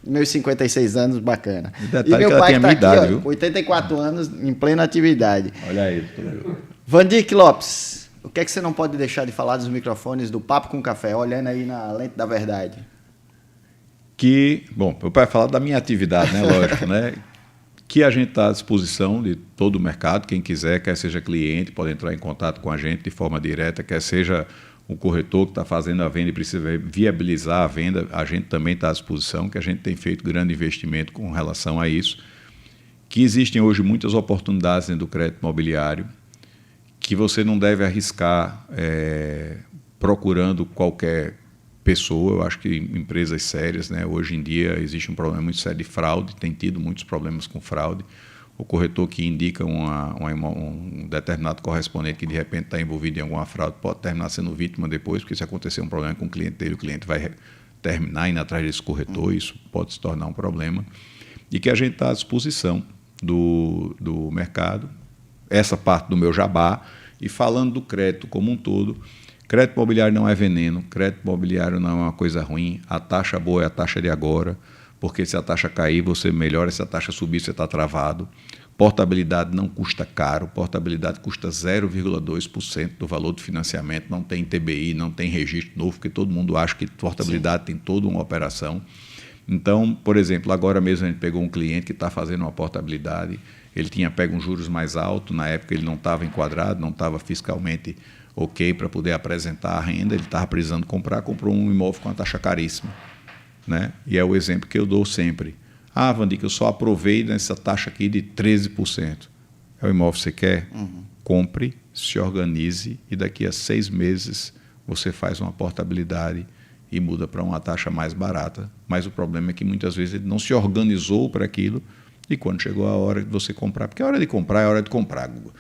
Speaker 2: meus 56 anos, bacana.
Speaker 3: E meu pai está aqui, idade, viu?
Speaker 2: 84 anos, em plena atividade.
Speaker 3: Olha aí, doutor.
Speaker 2: Vandic Lopes, o que é que você não pode deixar de falar dos microfones do Papo com Café, olhando aí na lente da verdade?
Speaker 3: Bom, eu para falar da minha atividade, né, lógico, né? Que a gente está à disposição de todo o mercado, quem quiser, quer seja cliente, pode entrar em contato com a gente de forma direta, quer seja um corretor que está fazendo a venda e precisa viabilizar a venda, a gente também está à disposição, que a gente tem feito grande investimento com relação a isso, que existem hoje muitas oportunidades dentro do crédito imobiliário, que você não deve arriscar procurando qualquer pessoa. Eu acho que empresas sérias, né? Hoje em dia existe um problema muito sério de fraude, tem tido muitos problemas com fraude. O corretor que indica um determinado correspondente que de repente está envolvido em alguma fraude pode terminar sendo vítima depois, porque se acontecer um problema com o cliente dele, o cliente vai terminar indo atrás desse corretor, isso pode se tornar um problema. E que a gente está à disposição do mercado, essa parte do meu jabá, e falando do crédito como um todo. Crédito imobiliário não é veneno, crédito imobiliário não é uma coisa ruim, a taxa boa é a taxa de agora, porque se a taxa cair, você melhora, se a taxa subir, você está travado. Portabilidade não custa caro, portabilidade custa 0,2% do valor do financiamento, não tem TBI, não tem registro novo, porque todo mundo acha que portabilidade tem toda uma operação. Então, por exemplo, agora mesmo a gente pegou um cliente que está fazendo uma portabilidade, ele tinha pego juros mais altos, na época ele não estava enquadrado, não estava fiscalmente ok para poder apresentar a renda, ele estava precisando comprar, comprou um imóvel com uma taxa caríssima. Né? E é o exemplo que eu dou sempre. Vandic, eu só aprovei nessa taxa aqui de 13%. É o imóvel que você quer? compre, se organize e daqui a 6 meses você faz uma portabilidade e muda para uma taxa mais barata. Mas o problema é que muitas vezes ele não se organizou para aquilo e quando chegou a hora de você comprar, porque a hora de comprar é a hora de comprar, Guga.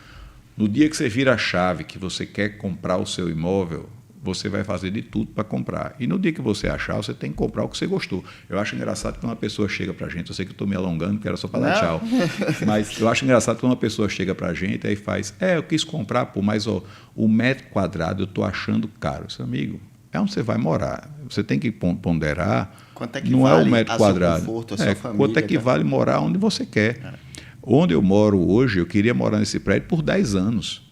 Speaker 3: No dia que você vira a chave que você quer comprar o seu imóvel, você vai fazer de tudo para comprar. E no dia que você achar, você tem que comprar o que você gostou. Eu acho engraçado que uma pessoa chega para a gente, eu sei que eu estou me alongando, porque era só para dar tchau, mas eu acho engraçado que uma pessoa chega para a gente e faz, eu quis comprar, mas o metro quadrado eu estou achando caro. Seu amigo, é onde você vai morar. Você tem que ponderar,
Speaker 2: quanto é que
Speaker 3: não
Speaker 2: vale
Speaker 3: é o metro quadrado.
Speaker 2: Conforto, a sua família,
Speaker 3: quanto é que vale morar onde você quer. Onde eu moro hoje, eu queria morar nesse prédio por 10 anos.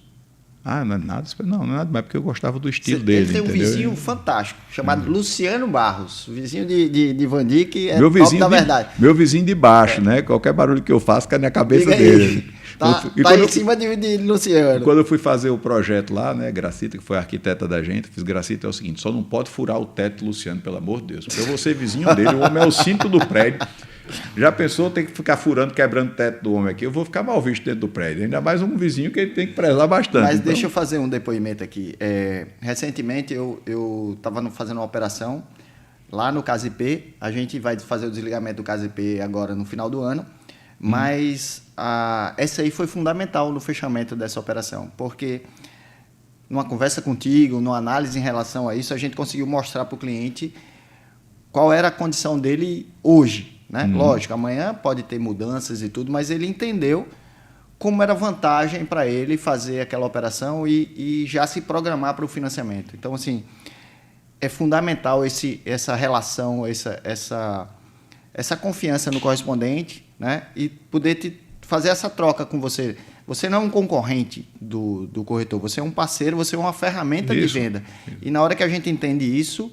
Speaker 3: Não é nada, não é nada mais, porque eu gostava do estilo dele.
Speaker 2: Ele tem um vizinho fantástico, chamado Luciano Barros, vizinho de Vandi, que é
Speaker 3: meu vizinho
Speaker 2: top da verdade.
Speaker 3: Meu vizinho de baixo, né? Qualquer barulho que eu faço cai na cabeça dele.
Speaker 2: Tá em cima de Luciano.
Speaker 3: Quando eu fui fazer o projeto lá, né, Gracita, que foi a arquiteta da gente, fiz Gracita, é o seguinte, só não pode furar o teto do Luciano, pelo amor de Deus, porque eu vou ser vizinho dele, o homem é o cinto do prédio. Já pensou, tem que ficar furando, quebrando o teto do homem aqui, eu vou ficar mal visto dentro do prédio, ainda mais um vizinho que ele tem que prezar bastante.
Speaker 2: Mas deixa eu fazer um depoimento aqui. Recentemente eu estava fazendo uma operação lá no Casa IP, a gente vai fazer o desligamento do Casa IP agora no final do ano, mas essa aí foi fundamental no fechamento dessa operação, porque numa conversa contigo, numa análise em relação a isso, a gente conseguiu mostrar para o cliente qual era a condição dele hoje. Né? Lógico, amanhã pode ter mudanças e tudo, mas ele entendeu como era vantagem para ele fazer aquela operação e já se programar para o financiamento. Então, assim, é fundamental essa relação, essa confiança no correspondente, né? E poder fazer essa troca com você. Você não é um concorrente do corretor, você é um parceiro, você é uma ferramenta de venda. E na hora que a gente entende isso,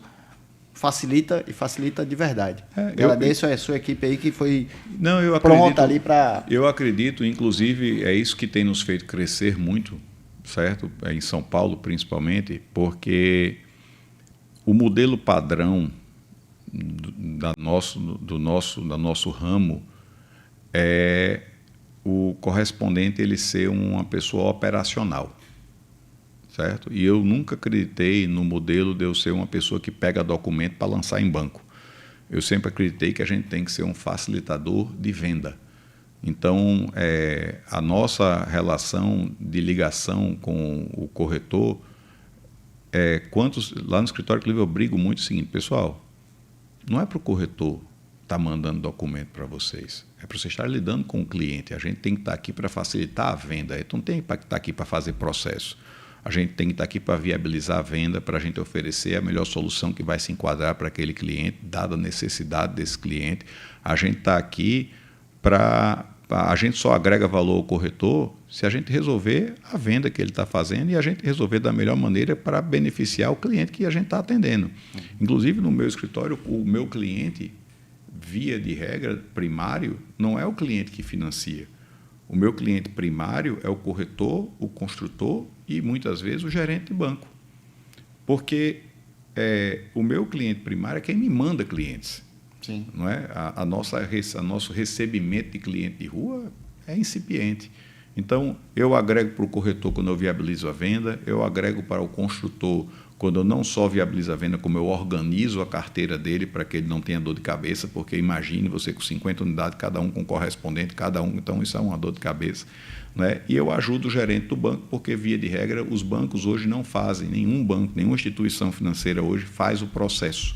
Speaker 2: facilita de verdade. Agradeço a sua equipe aí que foi pronta ali para...
Speaker 3: Eu acredito, inclusive, é isso que tem nos feito crescer muito, certo? Em São Paulo, principalmente, porque o modelo padrão do nosso ramo é o correspondente ele ser uma pessoa operacional. Certo? E eu nunca acreditei no modelo de eu ser uma pessoa que pega documento para lançar em banco. Eu sempre acreditei que a gente tem que ser um facilitador de venda. Então, a nossa relação de ligação com o corretor, lá no escritório que eu brigo muito o seguinte, pessoal, não é para o corretor estar mandando documento para vocês, é para você estar lidando com o cliente. A gente tem que estar aqui para facilitar a venda, então não tem que estar aqui para fazer processo. A gente tem que estar aqui para viabilizar a venda, para a gente oferecer a melhor solução que vai se enquadrar para aquele cliente, dada a necessidade desse cliente. A gente está aqui a gente só agrega valor ao corretor se a gente resolver a venda que ele está fazendo e a gente resolver da melhor maneira para beneficiar o cliente que a gente está atendendo. Inclusive, no meu escritório, o meu cliente, via de regra, primário, não é o cliente que financia. O meu cliente primário é o corretor, o construtor e, muitas vezes, o gerente de banco. Porque o meu cliente primário é quem me manda clientes.
Speaker 2: Sim.
Speaker 3: Não é? Nosso recebimento de cliente de rua é incipiente. Então, eu agrego para o corretor quando eu viabilizo a venda, eu agrego para o construtor quando eu não só viabilizo a venda, como eu organizo a carteira dele para que ele não tenha dor de cabeça, porque imagine você com 50 unidades, cada um com correspondente, então isso é uma dor de cabeça. Né? E eu ajudo o gerente do banco, porque, via de regra, os bancos hoje não fazem, nenhum banco, nenhuma instituição financeira hoje faz o processo.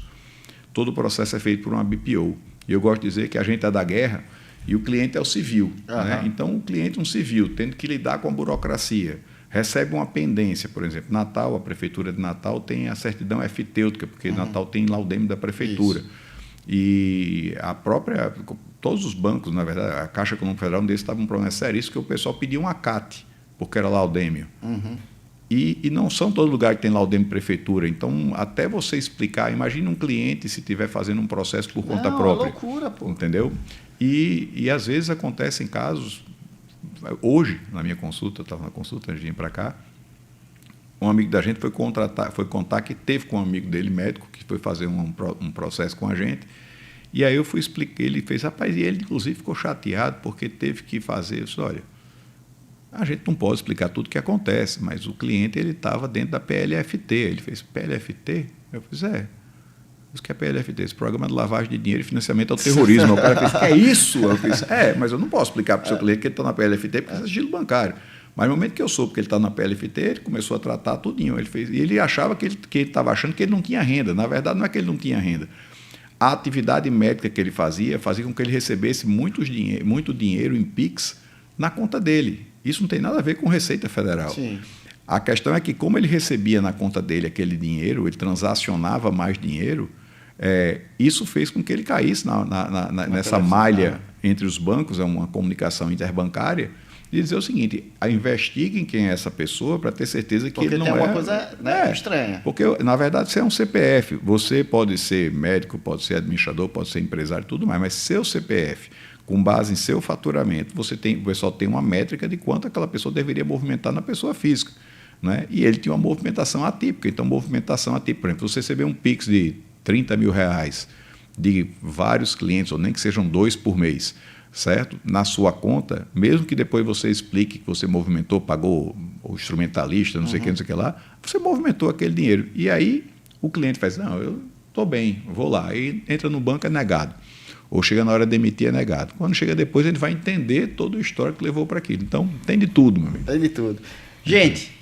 Speaker 3: Todo o processo é feito por uma BPO. E eu gosto de dizer que a gente é da guerra e o cliente é o civil. Né? Então, o cliente é um civil, tendo que lidar com a burocracia. Recebe uma pendência, por exemplo, Natal, a Prefeitura de Natal tem a certidão efitêutica, porque Natal tem lá o DEM da Prefeitura. Isso. E todos os bancos, na verdade, a Caixa Econômica Federal, um desses estava um problema sério, isso que o pessoal pedia um ACAT, porque era laudêmio. E não são todo lugar que tem laudêmio prefeitura. Então, até você explicar, imagine um cliente se estiver fazendo um processo por conta própria.
Speaker 2: É loucura, pô.
Speaker 3: Entendeu? E às vezes acontecem casos. Hoje, na minha consulta, eu estava na consulta antes de vir para cá, um amigo da gente foi contar que teve com um amigo dele, médico, que foi fazer um processo com a gente. E aí eu fui explicar, ele fez, rapaz, e ele inclusive ficou chateado porque teve que fazer. Eu disse, olha, A gente não pode explicar tudo o que acontece, mas o cliente estava dentro da PLFT. Ele fez, PLFT? Eu fiz, isso que é PLFT, esse programa de lavagem de dinheiro e financiamento ao terrorismo. O cara fez, que é isso? Eu fiz, mas eu não posso explicar para o seu cliente que ele está na PLFT porque é sigilo bancário. Mas no momento que eu soube que ele está na PLFT, ele começou a tratar tudinho. E ele achava que ele estava achando que ele não tinha renda. Na verdade, não é que ele não tinha renda. A atividade médica que ele fazia com que ele recebesse muito dinheiro em PIX na conta dele. Isso não tem nada a ver com Receita Federal.
Speaker 2: Sim.
Speaker 3: A questão é que, como ele recebia na conta dele aquele dinheiro, ele transacionava mais dinheiro, isso fez com que ele caísse nessa malha entre os bancos, é uma comunicação interbancária, de dizer o seguinte, investiguem quem é essa pessoa para ter certeza que ele não é...
Speaker 2: Porque tem uma coisa estranha.
Speaker 3: Porque, na verdade, você é um CPF. Você pode ser médico, pode ser administrador, pode ser empresário, tudo mais, mas seu CPF, com base em seu faturamento, o pessoal tem uma métrica de quanto aquela pessoa deveria movimentar na pessoa física. Né? E ele tinha uma movimentação atípica. Então, movimentação atípica, por exemplo, você receber um PIX de R$30 mil de vários clientes, ou nem que sejam 2 por mês, certo? Na sua conta, mesmo que depois você explique que você movimentou, pagou o instrumentalista, não sei o que, não sei o que lá, você movimentou aquele dinheiro. E aí o cliente faz, não, eu estou bem, vou lá. Aí entra no banco, é negado. Ou chega na hora de emitir, é negado. Quando chega depois, ele vai entender todo o histórico que levou para aquilo. Então, tem de tudo, meu amigo.
Speaker 2: Tem de tudo. Gente,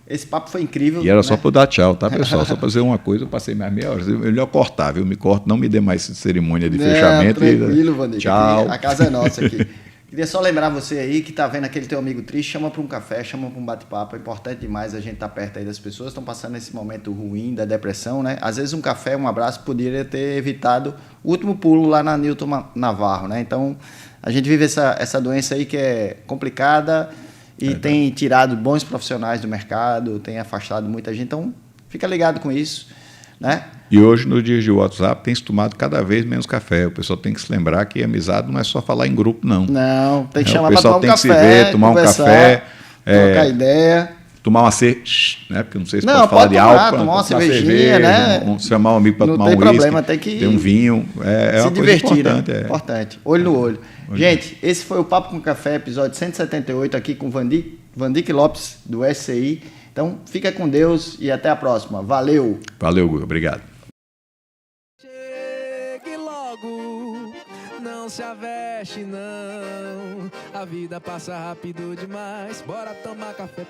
Speaker 2: esse papo foi incrível.
Speaker 3: E era só para dar tchau, tá, pessoal? Só para dizer uma coisa, eu passei mais meia hora. Melhor cortar, viu? Me corto, não me dê mais cerimônia de fechamento.
Speaker 2: Tranquilo, Vandico.
Speaker 3: Tchau.
Speaker 2: A casa é nossa aqui. Queria só lembrar você aí que tá vendo aquele teu amigo triste, chama para um café, chama para um bate-papo. É importante demais a gente estar perto aí das pessoas que estão passando esse momento ruim da depressão, né? Às vezes um café, um abraço poderia ter evitado o último pulo lá na Newton Navarro, né? Então, a gente vive essa doença aí que é complicada e tem tirado bons profissionais do mercado, tem afastado muita gente. Então, fica ligado com isso, né?
Speaker 3: E hoje, nos dias de WhatsApp, tem se tomado cada vez menos café. O pessoal tem que se lembrar que amizade não é só falar em grupo, não.
Speaker 2: Não, tem que chamar para tomar um café. O pessoal
Speaker 3: tem que se ver, tomar um café.
Speaker 2: Trocar ideia.
Speaker 3: Tomar uma cerveja, né? Porque não sei se pode falar de álcool.
Speaker 2: Tomar uma cervejinha, né?
Speaker 3: Chamar um amigo para tomar um
Speaker 2: uísque. Não tem problema, tem que
Speaker 3: ter um vinho. É
Speaker 2: se
Speaker 3: uma
Speaker 2: divertir,
Speaker 3: coisa importante.
Speaker 2: Né? Importante. Olho no olho. Gente, esse foi o Papo com Café, episódio 178, aqui com Vandique Lopes, do SCI. Então, fica com Deus e até a próxima. Valeu!
Speaker 3: Valeu, Guga. Obrigado.
Speaker 1: Chegue logo, não se aveste não. A vida passa rápido demais. Bora tomar café.